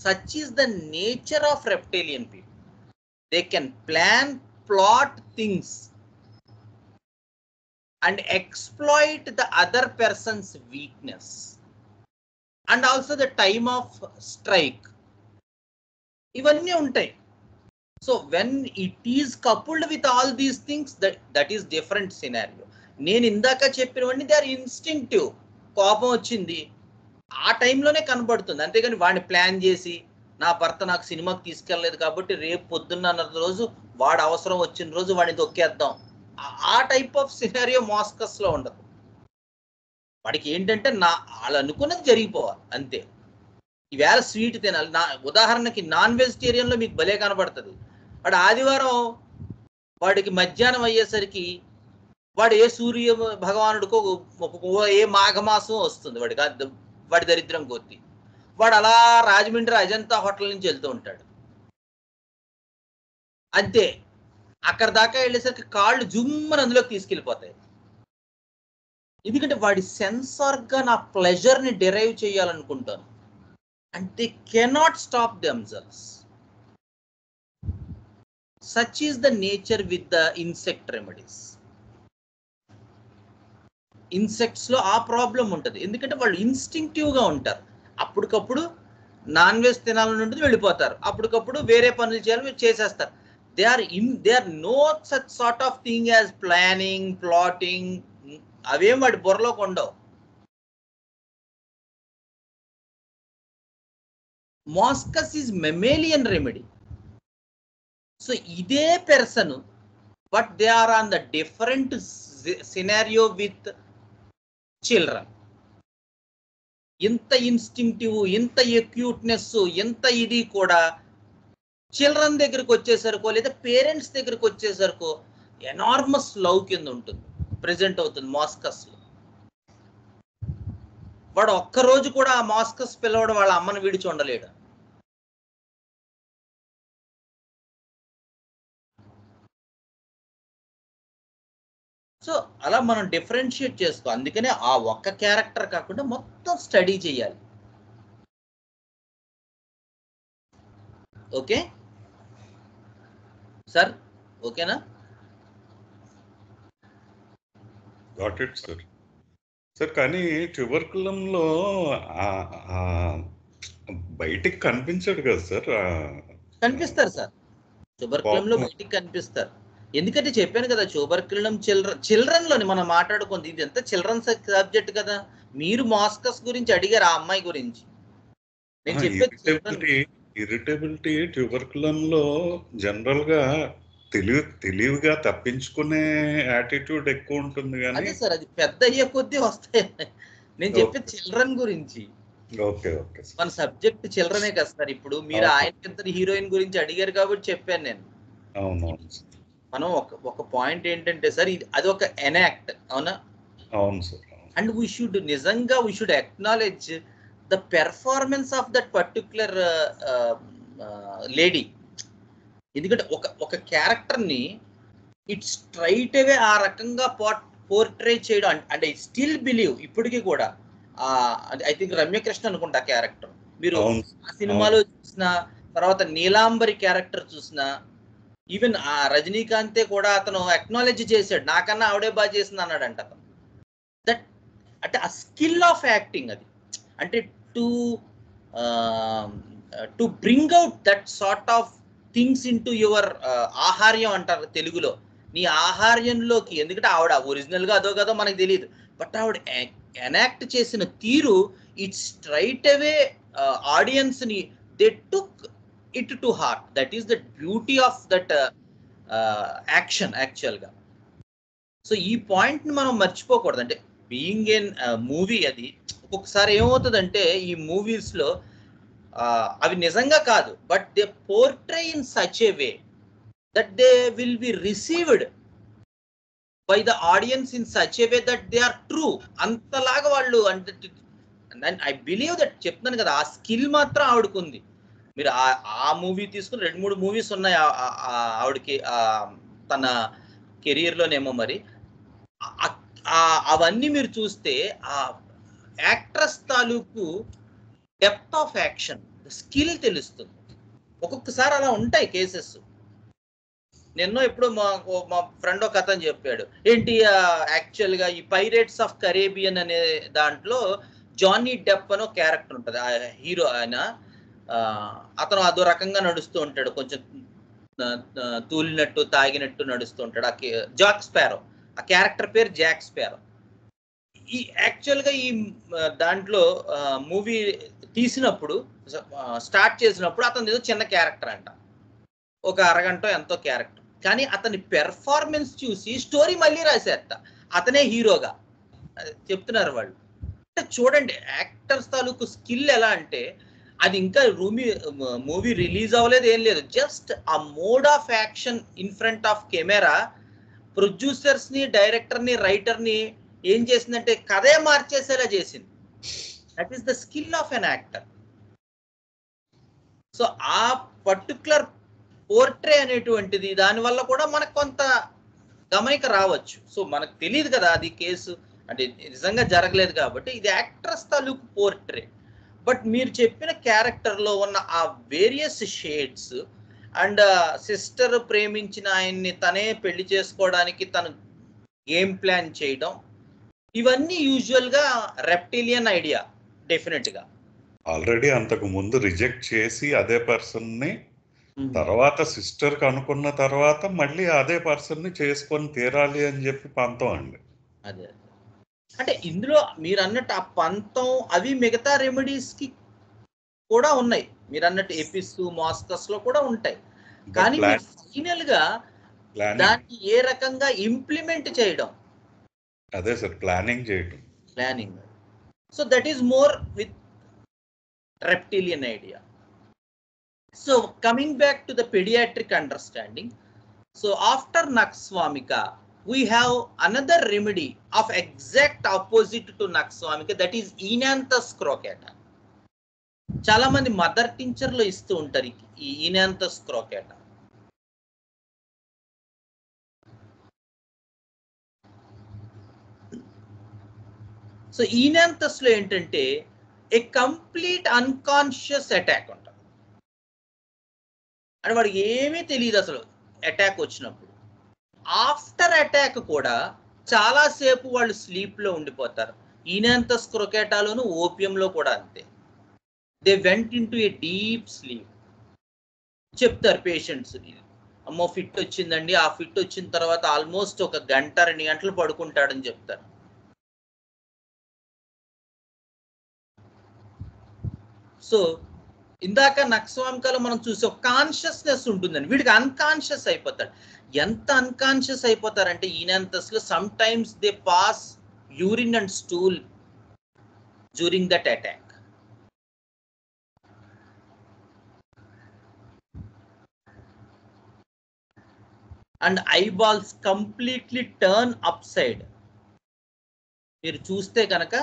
Such is the nature of reptilian people. They can plan, plot things and exploit the other person's weakness and also the time of strike. ఇవన్నీ ఉంటాయి. So when it is coupled with all these things, that is different scenario. నేను ఇందాక చెప్పినవన్నీ they are instinctive. కోపం వచ్చింది ఆ టైంలోనే కనబడుతుంది, అంతేగాని వాడిని ప్లాన్ చేసి నా భర్త నాకు సినిమాకి తీసుకెళ్ళలేదు కాబట్టి రేపు పొద్దున్న రోజు వాడు అవసరం వచ్చిన రోజు వాడిని తొక్కేద్దాం, ఆ టైప్ ఆఫ్ సినారియో మాస్కస్ లో ఉండదు. వాడికి ఏంటంటే వాళ్ళు అనుకున్నది జరిగిపోవాలి అంతే. ఈవేళ స్వీట్ తినాలి. ఉదాహరణకి నాన్ వెజిటేరియన్ లో మీకు భలే కనబడుతుంది. వాడు ఆదివారం వాడికి మధ్యాహ్నం అయ్యేసరికి వాడు ఏ సూర్య భగవానుడికో ఏ మాఘమాసం వస్తుంది వాడి దరిద్రం కొద్ది, వాడు అలా రాజమండ్రి అజంతా హోటల్ నుంచి వెళ్తూ ఉంటాడు. అంతే, అక్కడ దాకా వెళ్ళేసరికి కాళ్ళు జుమ్మని అందులోకి తీసుకెళ్ళిపోతాయి. ఎందుకంటే వాడి సెన్సార్గా నా ప్లెజర్ని డిరైవ్ చేయాలనుకుంటాను. And they cannot stop themselves. Such is the nature with the insect remedies. Insects లో ఆ ప్రాబ్లం ఉంటుంది, ఎందుకంటే వాళ్ళు ఇన్స్టింక్టివ్ గా ఉంటారు. అప్పటికప్పుడు నాన్ వెజ్ తినాలని ఉంటుంది, వెళ్ళిపోతారు. అప్పటికప్పుడు వేరే పనులు చేయాలని చేసేస్తారు. They are no such sort of thing as planning, plotting. అవేం వాడి బుర్రలోకి ఉండవు. Moschus is mammalian remedy. So ఇదే person, but they are on the different scenario with children. ఇంత ఇన్స్టింక్టివ్, ఇంత ఎక్యూట్నెస్, ఇంత ఇది కూడా చిల్డ్రన్ దగ్గరికి వచ్చేసరికో లేదా పేరెంట్స్ దగ్గరికి వచ్చేసరికో ఎనార్మస్ లవ్ కింద ఉంటుంది, ప్రెజెంట్ అవుతుంది మాస్కస్ లో. వాడు ఒక్కరోజు కూడా ఆ మాస్కస్ పిల్లవాడు వాళ్ళ అమ్మని విడిచి ఉండలేడు. సో అలా మనం డిఫరెన్షియేట్ చేసుకో. అందుకనే ఆ ఒక్క క్యారెక్టర్ కాకుండా మొత్తం స్టడీ చేయాలి. ఓకే, సార్ ఓకేనా? Got it sir. సార్ కానీ ట్యూబర్కులంలో బయటికి కనిపించాడు కదా సార్. కనిపిస్తారు సార్, ట్యూబర్కులంలో బయటికి కనిపిస్తారు. ఎందుకంటే చెప్పాను కదా, ట్యూబర్కులం చిల్డ్రన్ లోని మనం మాట్లాడుకుంది, ఇది ఎంత చిల్డ్రన్ సబ్జెక్ట్ కదా. మీరు మాస్కస్ గురించి అడిగారు, ఆ అమ్మాయి గురించి నేను చెప్పేది. ఇరిటబిలిటీ ట్యూబర్కులంలో జనరల్ గా తెలివిగా తప్పించుకునే యాటిట్యూడ్ ఎక్కువ ఉంటుంది కానీ. అదే సార్, అది పెద్ద అయ్యే కొద్దీ వస్తాయి. నేను చెప్పేది చిల్డ్రన్ గురించి. ఓకే ఓకే మన సబ్జెక్ట్ చిల్డ్రనే కదా సార్. ఇప్పుడు మీరు ఆయన హీరోయిన్ గురించి అడిగారు కాబట్టి చెప్పాను నేను. అవునవును. మనం ఒక పాయింట్ ఏంటంటే సార్, అది ఒక ఎనాక్ట్, అవునా? అవును sir. And we should acknowledge the performance of that particular lady. ఎందుకంటే ఒక క్యారెక్టర్ని ఇట్ స్ట్రైట్ అవే ఆ రకంగా పోర్ట్రే చేయడం, అంటే ఐ స్టిల్ బిలీవ్ ఇప్పటికీ కూడా. ఐ థింక్ రమ్యకృష్ణ అనుకుంటా క్యారెక్టర్. మీరు ఆ సినిమాలో చూసిన తర్వాత నీలాంబరి క్యారెక్టర్ చూసిన, ఈవెన్ ఆ రజనీకాంతే కూడా అతను అక్నాలెడ్జ్ చేశాడు, నాకన్నా ఆవిడే బాగా చేసింది అన్నాడంట అతను. దట్ అంటే ఆ స్కిల్ ఆఫ్ యాక్టింగ్ అది. అంటే to bring out that sort of things into your ఆహార్యం అంటారు తెలుగులో. నీ ఆహార్యంలోకి, ఎందుకంటే ఆవిడ ఒరిజినల్గా అదో కదో మనకు తెలియదు, బట్ ఆవిడ ఎనాక్ట్ చేసిన తీరు ఇట్ స్ట్రైట్ అవే ఆడియన్స్ని they took it to heart. That is the beauty of that action యాక్చువల్గా. సో ఈ పాయింట్ని మనం మర్చిపోకూడదు. అంటే బీయింగ్ ఎన్ మూవీ, అది ఒక్కొక్కసారి ఏమవుతుందంటే ఈ మూవీస్లో అవి నిజంగా కాదు, but they portray in such a way that they will be received by the audience in such a way that they are true. అంతలాగా వాళ్ళు, అంటే ఐ బిలీవ్ దట్, చెప్తున్నాను కదా, ఆ స్కిల్ మాత్రం ఆవిడకుంది. మీరు ఆ మూవీ తీసుకుని 2-3 మూవీస్ ఉన్నాయి ఆవిడకి తన కెరీర్లోనేమో. మరి అవన్నీ మీరు చూస్తే ఆ యాక్ట్రెస్ తాలూకు డెప్త్ ఆఫ్ యాక్షన్, స్కిల్ తెలుస్తుంది. ఒక్కొక్కసారి అలా ఉంటాయి కేసెస్. నిన్నో ఎప్పుడు మా ఫ్రెండ్ ఒక అతను చెప్పాడు, ఏంటి యాక్చువల్గా ఈ పైరేట్స్ ఆఫ్ కరేబియన్ అనే దాంట్లో జానీ డెప్ అని ఒక క్యారెక్టర్ ఉంటుంది, ఆ హీరో. ఆయన అతను అదో రకంగా నడుస్తూ ఉంటాడు, కొంచెం తూలినట్టు తాగినట్టు నడుస్తూ ఉంటాడు. జాక్ స్పారో, ఆ క్యారెక్టర్ పేరు జాక్ స్పారో. ఈ యాక్చువల్గా ఈ దాంట్లో మూవీ తీసినప్పుడు, స్టార్ట్ చేసినప్పుడు అతను ఏదో చిన్న క్యారెక్టర్ అంట, ఒక అరగంట ఎంతో క్యారెక్టర్. కానీ అతని పెర్ఫార్మెన్స్ చూసి స్టోరీ మళ్ళీ రాసేట అతనే హీరోగా చెప్తున్నారు వాళ్ళు. అంటే చూడండి యాక్టర్స్ తాలూకు స్కిల్ ఎలా అంటే, అది ఇంకా మూవీ రిలీజ్ అవ్వలేదు, ఏం లేదు, జస్ట్ ఆ mode of action in front of camera ప్రొడ్యూసర్స్ని, డైరెక్టర్ని, రైటర్ని ఏం చేసిందంటే కథే మార్చేసేలా చేసింది. That is the skill of an actor. So ఆ పర్టికులర్ పోర్ట్రే అనేటువంటిది, దానివల్ల కూడా మనకు కొంత గమనిక రావచ్చు. సో మనకు తెలియదు కదా అది కేసు, అంటే నిజంగా జరగలేదు కాబట్టి ఇది యాక్ట్రెస్ తాలూకు పోర్ట్రే. బట్ మీరు చెప్పిన క్యారెక్టర్లో ఉన్న ఆ వేరియస్ షేడ్స్ అండ్ సిస్టర్ ప్రేమించిన ఆయన్ని తనే పెళ్లి చేసుకోవడానికి తను గేమ్ ప్లాన్ చేయడం, ఇవన్నీ యూజువల్గా రెప్టిలియన్ ఐడియా. డెఫినెట్గా ఆల్రెడీ అంతకు ముందు రిజెక్ట్ చేసి అదే పర్సన్ని తర్వాత సిస్టర్ కి అనుకున్న తర్వాత మళ్ళీ అదే పర్సన్ ని చేసుకొని తీరాలి అని చెప్పి పంతం అండి. అదే అంటే ఇందులో మీరు అన్నట్టు ఆ పంతం అవి మిగతా రెమెడీస్ కి కూడా ఉన్నాయి. మీరు అన్నట్టు ఎపిస్ మాస్కస్ లో కూడా ఉంటాయి. కానీ ఫైనల్ గా దాన్ని ఏ రకంగా ఇంప్లిమెంట్ చేయడం, అదే సార్ ప్లానింగ్ చేయడం. Planning. So that is more with reptilian idea. So coming back to the pediatric understanding, so after Nakswamika we have another remedy of exact opposite to Nakswamika, that is Enanthus crocata. చాలా మంది mother tincture లో ఇస్తూ ఉంటారు ఈ Enanthus crocata. So Enanthus లో ఏంటంటే ఏ complete unconscious attack ఉంటుంది. అంటే వాడికి ఏమీ తెలియదు అసలు, అటాక్ వచ్చినప్పుడు. ఆఫ్టర్ అటాక్ కూడా చాలాసేపు వాళ్ళు స్లీప్లో ఉండిపోతారు. ఈనాంతస్ క్రొకేటాలోను ఓపియంలో కూడా అంతే. They went in to A deep sleep. చెప్తారు పేషెంట్స్, అమ్మో ఫిట్ వచ్చిందండి, ఆ ఫిట్ వచ్చిన తర్వాత ఆల్మోస్ట్ 1 గంట 2 గంటలు పడుకుంటాడని చెప్తారు. సో ఇందాక నక్స్వామికాలో మనం చూసే ఒక కాన్షియస్నెస్ ఉంటుందండి, వీడికి అన్కాన్షియస్ అయిపోతాడు. ఎంత అన్కాన్షియస్ అయిపోతారంటే ఈనాంతస్లో sometimes they pass urine and stool during that attack. And eyeballs completely turn up side. మీరు చూస్తే కనుక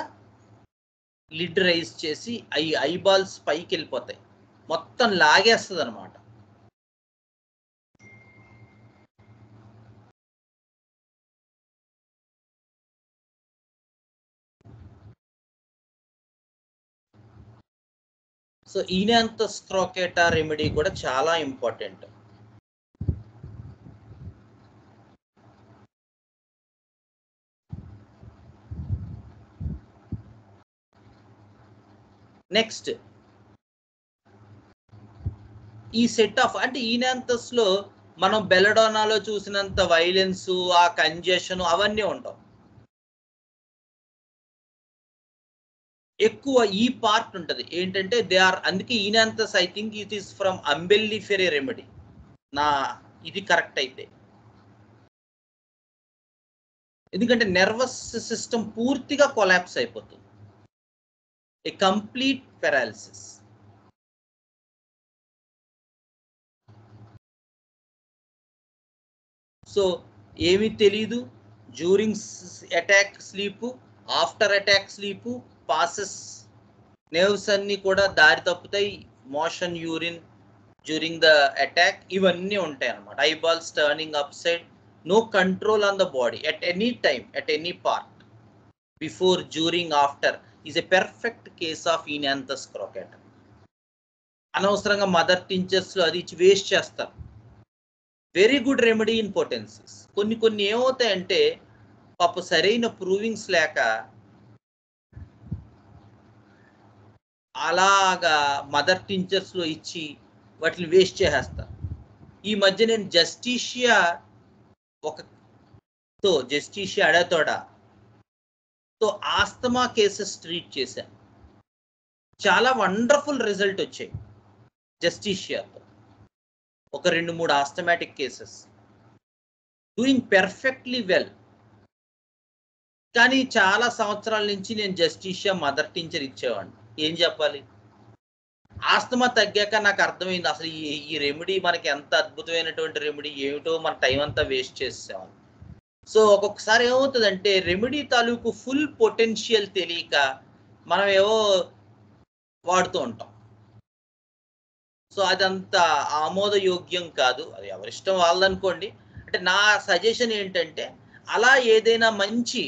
లిడ్ రైజ్ చేసి ఐబాల్స్ పైకి వెళ్ళిపోతాయి, మొత్తం లాగేస్తుంది అనమాట. సో ఈనాంతస్ క్రొకేటా రెమెడీ కూడా చాలా ఇంపార్టెంట్. నెక్స్ట్ ఈ సెట్ ఆఫ్ అంటే ఈనాంతస్లో మనం బెలడోనాలో చూసినంత వైలెన్స్, ఆ కంజెషన్ అవన్నీ ఉంటాం. ఎక్కువ ఈ పార్ట్ ఉంటుంది ఏంటంటే దే ఆర్, అందుకే oenanthe I think it is from umbelliferae remedy. నా ఇది కరెక్ట్ అయితే, ఎందుకంటే నర్వస్ సిస్టమ్ పూర్తిగా కొలాప్స్ అయిపోతుంది, ఏ కంప్లీట్ పెరాలిసిస్. సో ఏమీ తెలీదు, during attack sleep, after attack sleep passes, nerves అన్ని కూడా దారి తప్పుతాయి, motion urine during the attack ఇవన్నీ ఉంటాయి అన్నమాట. Eyeballs turning up side, no control on the body at any time, at any part, before, during, after is a perfect case of oenanthe crocata. అనవసరంగా mother టించర్స్లో అది ఇచ్చి waste చేస్తారు. Very good remedy in potencies. కొన్ని ఏమవుతాయంటే పాప సరైన provings లేక అలాగా మదర్ టించర్స్లో ఇచ్చి వాటిని వేస్ట్ చేసేస్తారు. ఈ మధ్య నేను జస్టిషియా అడతోడాతో ఆస్తమా కేసెస్ ట్రీట్ చేశాను. చాలా వండర్ఫుల్ రిజల్ట్ వచ్చాయి జస్టిషియాతో. ఒక 2-3 asthmatic cases doing perfectly well. కానీ చాలా సంవత్సరాల నుంచి నేను జస్టిషియా మదర్ టించర్ ఇచ్చేవాడిని. ఏం చెప్పాలి, ఆస్తమా తగ్గాక నాకు అర్థమైంది అసలు ఈ రెమెడీ మనకి ఎంత అద్భుతమైనటువంటి రెమెడీ, ఏమిటో మన టైం అంతా వేస్ట్ చేసేవాళ్ళం. సో ఒక్కొక్కసారి ఏమవుతుందంటే రెమెడీ తాలూకు ఫుల్ పొటెన్షియల్ తెలియక మనం ఏవో వాడుతూ ఉంటాం. సో అదంత ఆమోదయోగ్యం కాదు, అది ఎవరిష్టం వాళ్ళదనుకోండి. అంటే నా సజెషన్ ఏంటంటే అలా ఏదైనా మంచి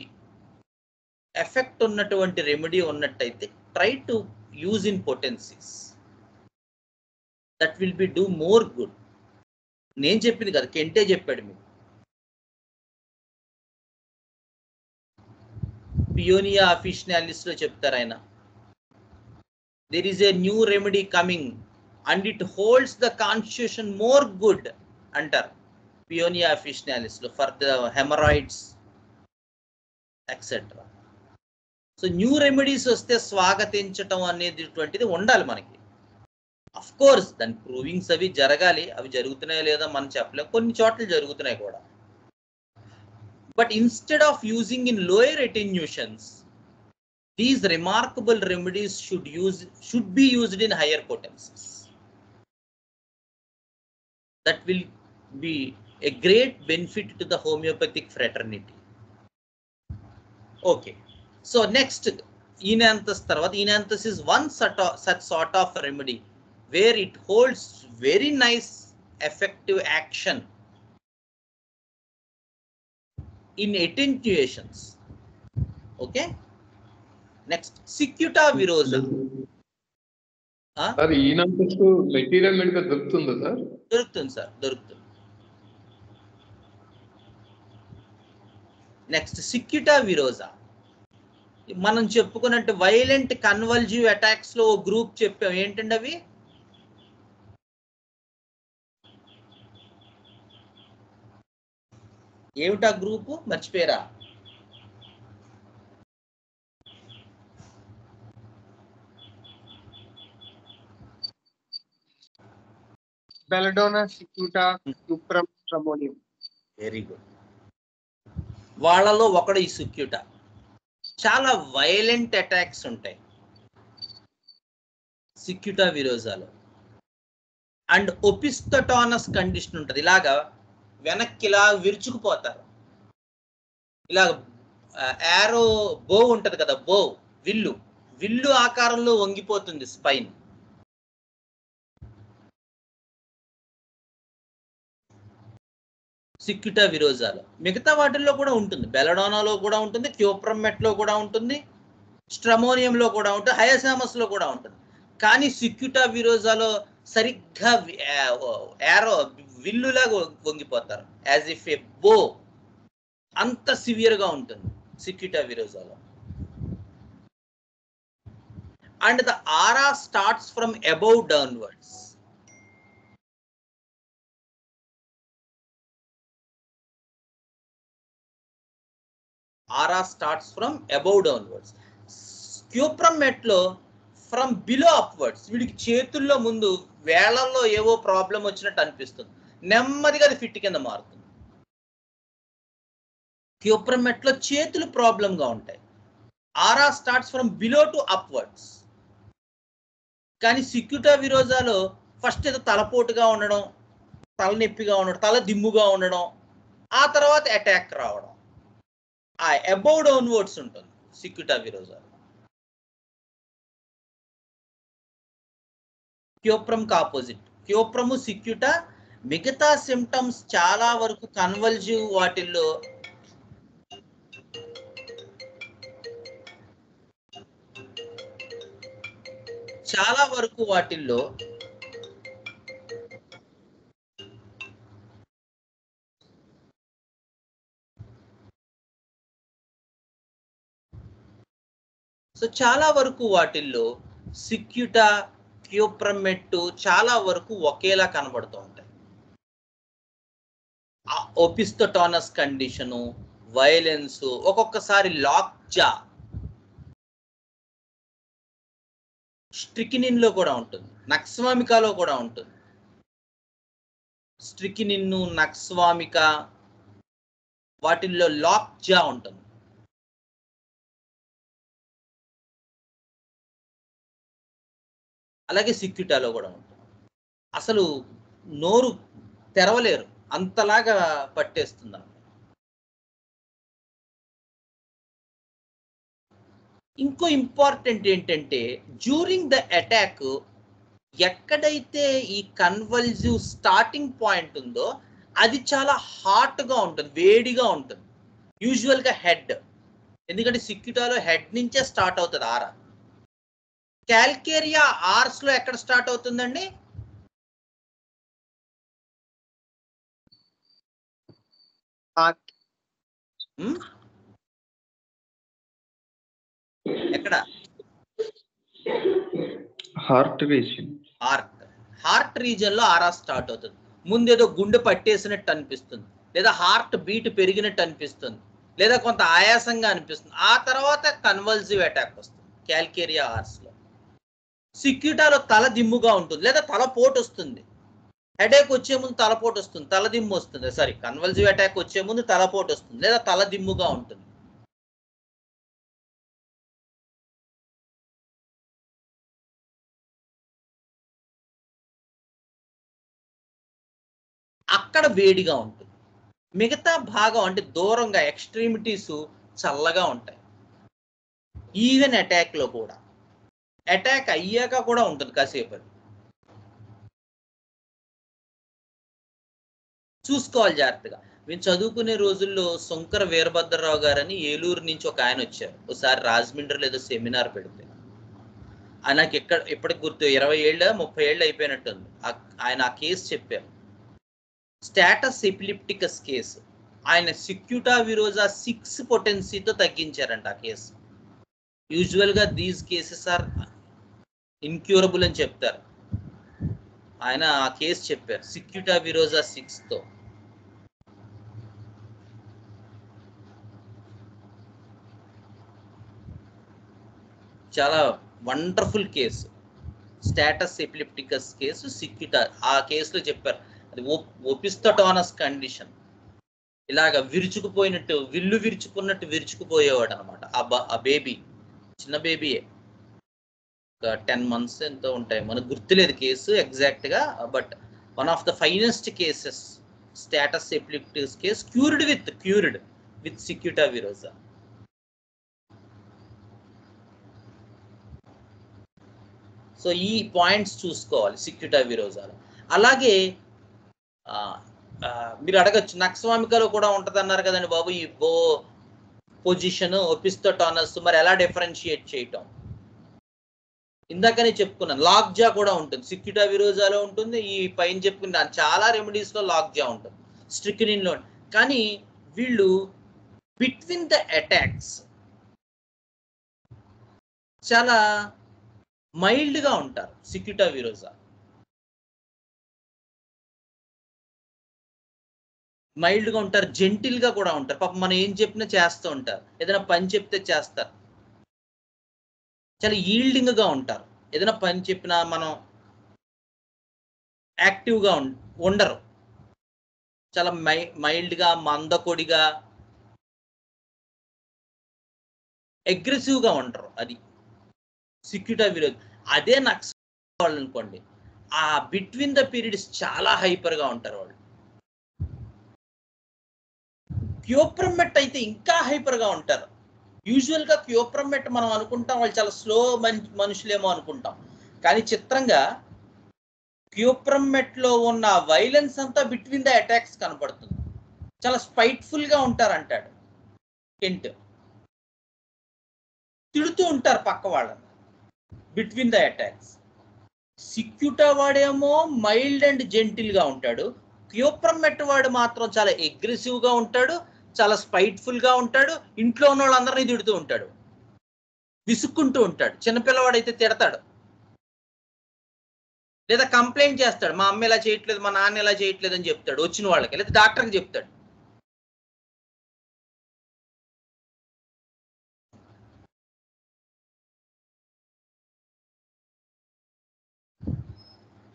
ఎఫెక్ట్ ఉన్నటువంటి రెమెడీ ఉన్నట్టయితే try to use in potencies, that will be do more good. నేను చెప్పింది కదా, కెంటే చెప్పాడు మీకు. పియోనియా అఫిషియలిస్ లో చెప్తారు ఆయన, there is a new remedy coming and it holds the constitution more good అంటారు పియోనియా అఫిషియలిస్ లో, for the haemorrhoids etcetera. So new remedies వస్తే స్వాగతించటం అనేటువంటిది ఉండాలి మనకి. అఫ్ కోర్స్ దాని ప్రూవింగ్స్ అవి జరగాలి, అవి జరుగుతున్నాయో లేదో మనం చెప్పలేం, కొన్ని చోట్ల జరుగుతున్నాయి కూడా. But instead of using in lower attenuations, these remarkable remedies should be used in higher potencies. That will be a great benefit to the homeopathic fraternity. Okay, so next Enanthus tarvata, Enanthus is one such sort of remedy where it holds very nice effective action in attenuations. Okay, next cicuta virosa. Sir oenanthe materia medica దొరుకుతుందా sir? దొరుకుతుంది sir, దొరుకుతుంది. Next cicuta virosa. మనం చెప్పుకున్నట్టు violent convulsive attacks లో group చెప్పాం. ఏంటండి అవి? ఏమిటా గ్రూపు? మర్చిపోయారా? Belladonna, cicuta, cuprum, stramonium. Very good. వాళ్ళలో ఒకడు ఈ సిక్యూటా. చాలా వైలెంట్ అటాక్స్ ఉంటాయి సిక్యూటా విరోజాలో. అండ్ ఒపిస్తోటానస్ కండిషన్ ఉంటుంది. ఇలాగా వెనక్కి ఇలా విరుచుకుపోతారు. ఇలాగ యారో బో ఉంటది కదా, బో విల్లు ఆకారంలో వంగిపోతుంది స్పైన్. సిక్యుటా విరోజాలో. మిగతా వాటిల్లో కూడా ఉంటుంది. బెలడోనాలో కూడా ఉంటుంది, క్యూప్రమెట్ లో కూడా ఉంటుంది, స్ట్రమోనియంలో కూడా ఉంటుంది, హయాసామస్ లో కూడా ఉంటుంది. కానీ సిక్యుటా విరోజాలో సరిగ్గా యారో విల్లులాగా వంగిపోతారు, యాజ్ ఇఫ్ ఏ బో. అంత సివియర్ గా ఉంటుంది సిక్యుటా విరోజాలో. And the aura starts from above downwards. Aura starts from above downwards. Cuprum met లో ఫ్రమ్ బిలో అప్వర్డ్స్. వీడికి చేతుల్లో ముందు వేళల్లో ఏవో ప్రాబ్లం వచ్చినట్టు అనిపిస్తుంది, నెమ్మదిగా అది ఫిట్ కింద మారుతుంది. క్యూప్రమెట్ లో చేతులు ప్రాబ్లం గా ఉంటాయి. Aura starts from below to upwards. కానీ సిక్యుటా విరోజాలో ఫస్ట్ ఏదో తలపోటుగా ఉండడం, తలనొప్పిగా ఉండడం, తల దిమ్ముగా ఉండడం, ఆ తర్వాత అటాక్ రావడం. ఆ అబౌవ్ డౌన్వర్డ్స్ ఉంటుంది సిక్యుటా విరోజాలో. క్యూప్రమ్ కి ఆపోజిట్. క్యూప్రము, సిక్యుటా మిగతా సిమ్టమ్స్ చాలా వరకు కన్వల్జివ్ వాటిల్లో సిక్యుటా, క్యూప్రమెట్ చాలా వరకు ఒకేలా కనబడుతూ ఉంటాయి. ఒపిస్తోటానస్ కండిషను, వైలెన్స్, ఒక్కొక్కసారి లాక్ జా, స్ట్రికినిన్ లో కూడా ఉంటుంది, నక్స్వామికాలో కూడా ఉంటుంది. స్ట్రికినిన్, నక్స్వామిక వాటిల్లో లాక్ జా ఉంటుంది. అలాగే సిక్యుటాలో కూడా ఉంటుంది. అసలు నోరు తెరవలేరు, అంతలాగా పట్టేస్తుంది. ఇంకో ఇంపార్టెంట్ ఏంటంటే, డ్యూరింగ్ ద అటాక్ ఎక్కడైతే ఈ కన్వల్జివ్ స్టార్టింగ్ పాయింట్ ఉందో అది చాలా హాట్గా ఉంటుంది, వేడిగా ఉంటుంది. యూజువల్గా హెడ్, ఎందుకంటే సిక్యుటాలో హెడ్ నుంచే స్టార్ట్ అవుతుంది ఆరా. క్యాల్కేరియా ఆర్స్ లో ఎక్కడ స్టార్ట్ అవుతుందండి? ఎక్కడ? Heart reason. హార్ట్ రీజన్ లో ఆరా స్టార్ట్ అవుతుంది. ముందేదో గుండె పట్టేసినట్టు అనిపిస్తుంది, లేదా హార్ట్ బీట్ పెరిగినట్టు అనిపిస్తుంది, లేదా కొంత ఆయాసంగా అనిపిస్తుంది. ఆ తర్వాత కన్వల్సివ్ అటాక్ వస్తుంది క్యాల్కేరియా ఆర్స్ లో. సిక్యుటాలో తల దిమ్ముగా ఉంటుంది, లేదా తలపోటు వస్తుంది. హెడేక్ వచ్చే ముందు తలపోటు వస్తుంది, తలదిమ్ము వస్తుంది. సారీ, కన్వల్సివ్ అటాక్ వచ్చే ముందు తలపోటు వస్తుంది, లేదా తలదిమ్ముగా ఉంటుంది. అక్కడ వేడిగా ఉంటుంది. మిగతా భాగం అంటే దూరంగా ఎక్స్ట్రీమిటీస్ చల్లగా ఉంటాయి. ఈవెన్ అటాక్ లో కూడా, అటాక్ అయ్యాక కూడా ఉంటుంది కాసేపు. చూసుకోవాలి జాగ్రత్తగా. మేము చదువుకునే రోజుల్లో శంకర వీరభద్రరావు గారని ఏలూరు నుంచి ఒక ఆయన వచ్చారు. ఒకసారి రాజమండ్రిలో ఏదో సెమినార్ పెడితే, నాకు ఎప్పటికి గుర్తు, 20 ఏళ్ళ 30 ఏళ్ళు అయిపోయినట్టుంది. ఆయన ఆ కేసు చెప్పారు, స్టాటస్ ఎపిలిప్టికస్ కేసు. ఆయన సిక్యూటా విరోజా 6 పొటెన్సీతో తగ్గించారంట ఆ కేసు. యూజువల్గా దీస్ కేసెస్ ఆర్ ఇన్క్యూరబుల్ అని చెప్తారు. ఆయన ఆ కేసు చెప్పారు సిక్యూటా విరోజా 6తో. చాలా వండర్ఫుల్ కేసు, స్టేటస్ ఎపిలిప్టికస్ కేసు సిక్యూటా. ఆ కేసులో చెప్పారు అది ఓపిస్తోటానస్ కండిషన్. ఇలాగ విరుచుకుపోయినట్టు, విల్లు విరుచుకున్నట్టు విరుచుకుపోయేవాడు అనమాట ఆ బేబీ. చిన్న బేబీయే, 10 months ఎంతో ఉంటాయి, మనకు గుర్తులేదు కేసు ఎగ్జాక్ట్ గా. But one of the finest cases status epilepticus case, cured with cicuta virosa. So ఈ పాయింట్స్ చూసుకోవాలి సిక్యూటా విరోజాలో. అలాగే మీరు అడగచ్చు నక్స్వామికలో కూడా ఉంటుంది అన్నారు కదండి బాబు ఈ పొజిషన్ ఒపిస్తోటానస్, మరి ఎలా డిఫరెన్షియేట్ చేయటం? ఇందాకనే చెప్పుకున్నాను లాక్జా కూడా ఉంటుంది, సిక్యూటా విరోజాలో ఉంటుంది, ఈ పైన చెప్పుకున్నాను చాలా రెమెడీస్ లో లాక్జా ఉంటుంది, స్ట్రిక్నిన్ లో. కానీ వీళ్ళు బిట్వీన్ ద అటాక్స్ చాలా మైల్డ్ గా ఉంటారు. సిక్యూటా విరోజా మైల్డ్ గా ఉంటారు, జెంటిల్ గా కూడా ఉంటారు. పాపం మనం ఏం చెప్పినా చేస్తూ ఉంటారు, ఏదైనా పని చెప్తే చేస్తారు, చాలా ఈల్డింగ్ గా ఉంటారు. ఏదైనా పని చెప్పినా మనం యాక్టివ్ గా ఉండరు, చాలా మైల్డ్ గా, మందకొడిగా, అగ్రెసివ్ గా ఉంటారు. అది సిక్యూటా విరోజ్. అదే నక్సల్ వాళ్ళు అనుకోండి, ఆ బిట్వీన్ ద పీరియడ్స్ చాలా హైపర్ గా ఉంటారు వాళ్ళు. క్యోప్రమెట్ అయితే ఇంకా హైపర్ గా ఉంటారు. యూజువల్ గా క్యోప్రమెట్ మనం అనుకుంటాం వాళ్ళు చాలా స్లో మనుషులేమో అనుకుంటాం, కానీ చిత్రంగా క్యోప్రమెట్ లో ఉన్న వైలెన్స్ అంతా బిట్వీన్ ద అటాక్స్ కనపడుతుంది. చాలా స్పైట్ఫుల్ గా ఉంటారు అంటాడు కెంట్. తిడుతూ ఉంటారు పక్క వాళ్ళని బిట్వీన్ ద అటాక్స్. సిక్యూటా వాడేమో మైల్డ్ అండ్ జెంటిల్ గా ఉంటాడు, క్యోప్రమెట్ వాడు మాత్రం చాలా అగ్రెసివ్ గా ఉంటాడు, చాలా స్పైట్ఫుల్ గా ఉంటాడు, ఇంట్లో ఉన్న వాళ్ళందరినీ తిడుతూ ఉంటాడు, విసుక్కుంటూ ఉంటాడు. చిన్నపిల్లవాడైతే తిడతాడు లేదా కంప్లైంట్ చేస్తాడు, మా అమ్మ ఇలా చేయట్లేదు, మా నాన్న ఇలా చేయట్లేదు అని చెప్తాడు వచ్చిన వాళ్ళకి, లేదా డాక్టర్కి చెప్తాడు.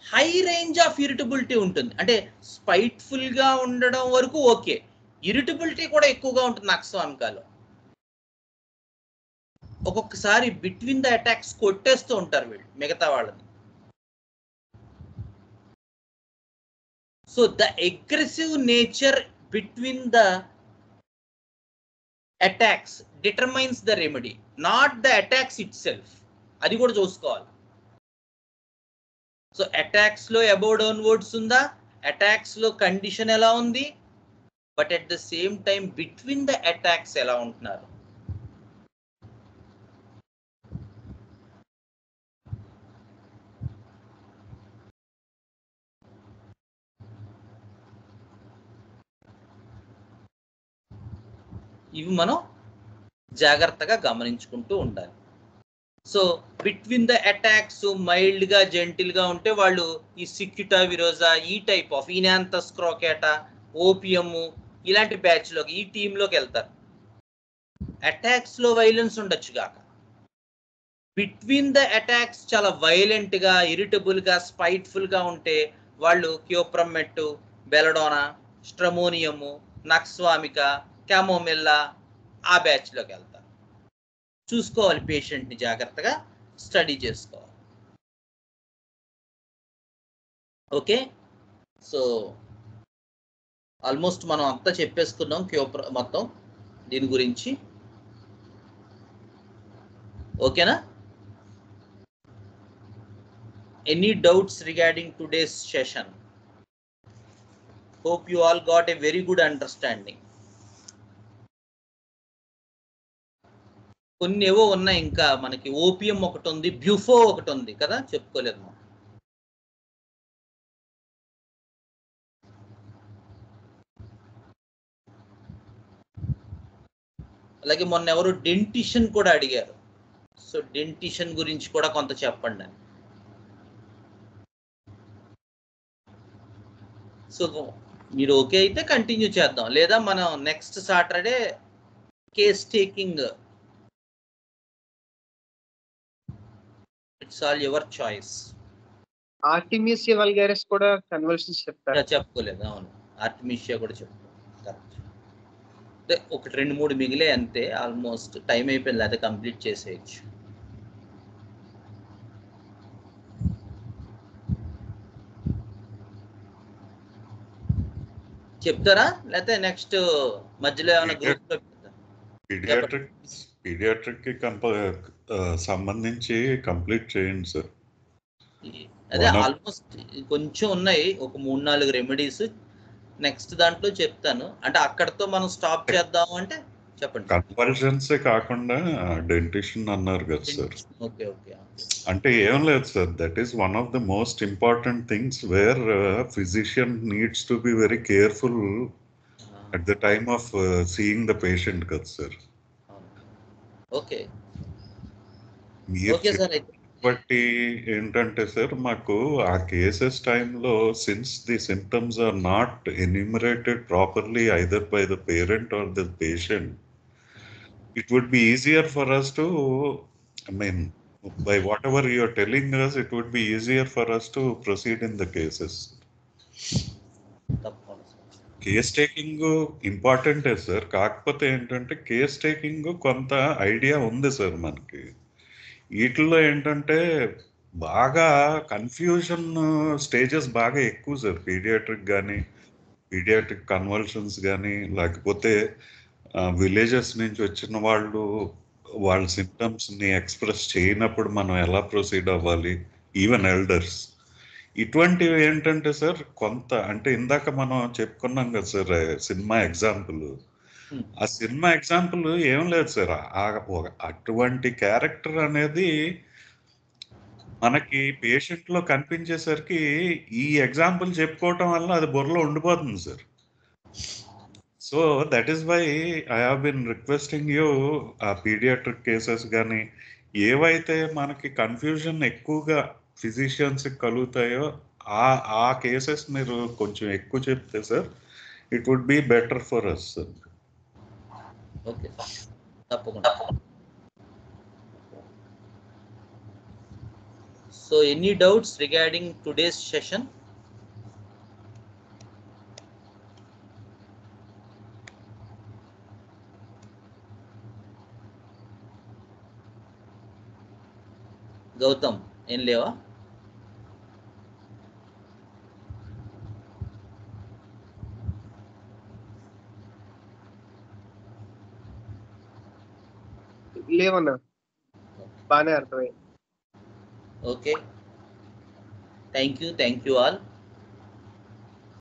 హై రేంజ్ ఆఫ్ ఇరిటబిలిటీ ఉంటుంది, అంటే స్పైట్ఫుల్ గా ఉండడం వరకు ఓకే, ఇరిటబిలిటీ కూడా ఎక్కువగా ఉంటుంది నక్స్వామికాలో. ఒక్కొక్కసారి బిట్వీన్ ద అటాక్స్ కొట్టేస్తూ ఉంటారు వీళ్ళు మిగతా వాళ్ళని. So the aggressive nature between the attacks determines the remedy, not the attacks it self. అది కూడా చూసుకోవాలి. సో అటాక్స్ లో అబౌవ్ డౌన్వర్డ్స్ ఉందా, అటాక్స్ లో కండిషన్ ఎలా ఉంది, but at the same time between the attacks ఎలా ఉంటున్నారు. ఇవి మనం జాగ్రత్తగా గమనించుకుంటూ ఉండాలి. So between the attacks mild గా జెంటిల్ గా ఉంటే వాళ్ళు ఈ సిక్యూటా విరోజా, ఈ టైప్ ఆఫ్ ఇనాంతస్ క్రోకేటా, ఓపియం ఇలాంటి బ్యాచ్ లోకి, ఈ టీంలోకి వెళ్తారు. అటాక్స్ లో వైలెన్స్ ఉండొచ్చు కాక బిట్వీన్ ద అటాక్స్ చాలా వైలెంట్ గా, ఇరిటబుల్ గా, స్పైట్ఫుల్ గా ఉంటే వాళ్ళు క్యోప్రమెట్, బెలడోనా, స్ట్రమోనియము, నక్స్వామిక, క్యామోమిల్లా ఆ బ్యాచ్ లోకి వెళ్తారు. చూసుకోవాలి, పేషెంట్ ని జాగ్రత్తగా స్టడీ చేసుకోవాలి. ఓకే, సో ఆల్మోస్ట్ మనం అంతా చెప్పేసుకున్నాం మొత్తం దీని గురించి. ఓకేనా? Any doubts regarding today's session? Hope you all got a very good understanding. కొన్ని ఏవో ఉన్నాయి ఇంకా మనకి, ఓపియం ఒకటి ఉంది, బ్యూఫో ఒకటి ఉంది కదా, చెప్పుకోలేదు మనం. అలాగే మొన్న ఎవరు డెంటిషన్ కూడా అడిగారు. సో డెంటిషన్ గురించి కూడా కొంత చెప్పండి అని. సో మీరు ఓకే అయితే కంటిన్యూ చేద్దాం, లేదా మనం next Saturday case taking, it's all your choice. ఆర్టిమిసియా vulgaris కూడా కన్వర్షన్స్ చెప్తారు. చెప్పుకోలేదు, అవును, ఆర్టిమిషియా కూడా చెప్పుకోలేదు. అంటే ఒకటి 2-3 మిగిలే అంతే, ఆల్మోస్ట్ టైం అయిపోయింది, అదే కంప్లీట్ చేసేయచ్చు. చెప్తారా లేకపోతే నెక్స్ట్ మధ్యలో ఏమైనా గ్రూప్ లో పీడియాట్రిక్ కి సంబంధించి కంప్లీట్ చేయండి సార్. అదే ఆల్మోస్ట్ కొంచెం ఉన్నాయి, ఒక 3-4 రెమెడీస్. నెక్స్ట్ దాంట్లో చెప్తాను. అంటే అక్కడతో మనం స్టాప్ చేద్దాం అంటే చెప్పండి. కన్వర్జన్సే కాకుండా డెంటిషన్ అన్నారు కదా సార్. Okay okay. అంటే ఏం లేదు sir, that is one of the most important things where physician needs to be very careful at the time of seeing the patient కదా సార్. ఓకే మీరు సార్. బట్టి ఏంటంటే సార్, మాకు ఆ కేసెస్ టైంలో since the symptoms are not enumerated properly either by the parent or the patient, it would be easier for us to, I mean, by whatever you are telling us, it would be easier for us to proceed in the cases. Case taking ఇంపార్టెంటే sir, కాకపోతే ఏంటంటే case taking కొంత idea ఉంది sir మనకి. వీటిల్లో ఏంటంటే బాగా confusion stages బాగా ఎక్కువ సార్. పీడియాట్రిక్ కన్వల్షన్స్ కానీ, లేకపోతే విలేజెస్ నుంచి వచ్చిన వాళ్ళు వాళ్ళ సిమ్టమ్స్ని ఎక్స్ప్రెస్ చేయనప్పుడు మనం ఎలా ప్రొసీడ్ అవ్వాలి, ఈవెన్ ఎల్డర్స్. ఇటువంటివి ఏంటంటే సార్ కొంత, అంటే ఇందాక మనం చెప్పుకున్నాం కదా సార్ సినిమా ఎగ్జాంపుల్. ఆ సినిమా ఎగ్జాంపుల్ ఏం లేదు సార్, అటువంటి క్యారెక్టర్ అనేది మనకి పేషెంట్లో కనిపించేసరికి ఈ ఎగ్జాంపుల్ చెప్పుకోవటం వల్ల అది బుర్రలో ఉండిపోతుంది sir. So that is why I have been requesting you, ఆ పీడియాట్రిక్ కేసెస్ కానీ ఏవైతే మనకి కన్ఫ్యూజన్ ఎక్కువగా ఫిజిషియన్స్కి కలుగుతాయో ఆ కేసెస్ మీరు కొంచెం ఎక్కువ చెప్తే sir, it would be better for us sir. Okay తప్పకుండా. So any doubts regarding today's session? Gautam ఏం లేవా? లేవన్నా, బాగానే అర్థమైంది. Okay, thank you all.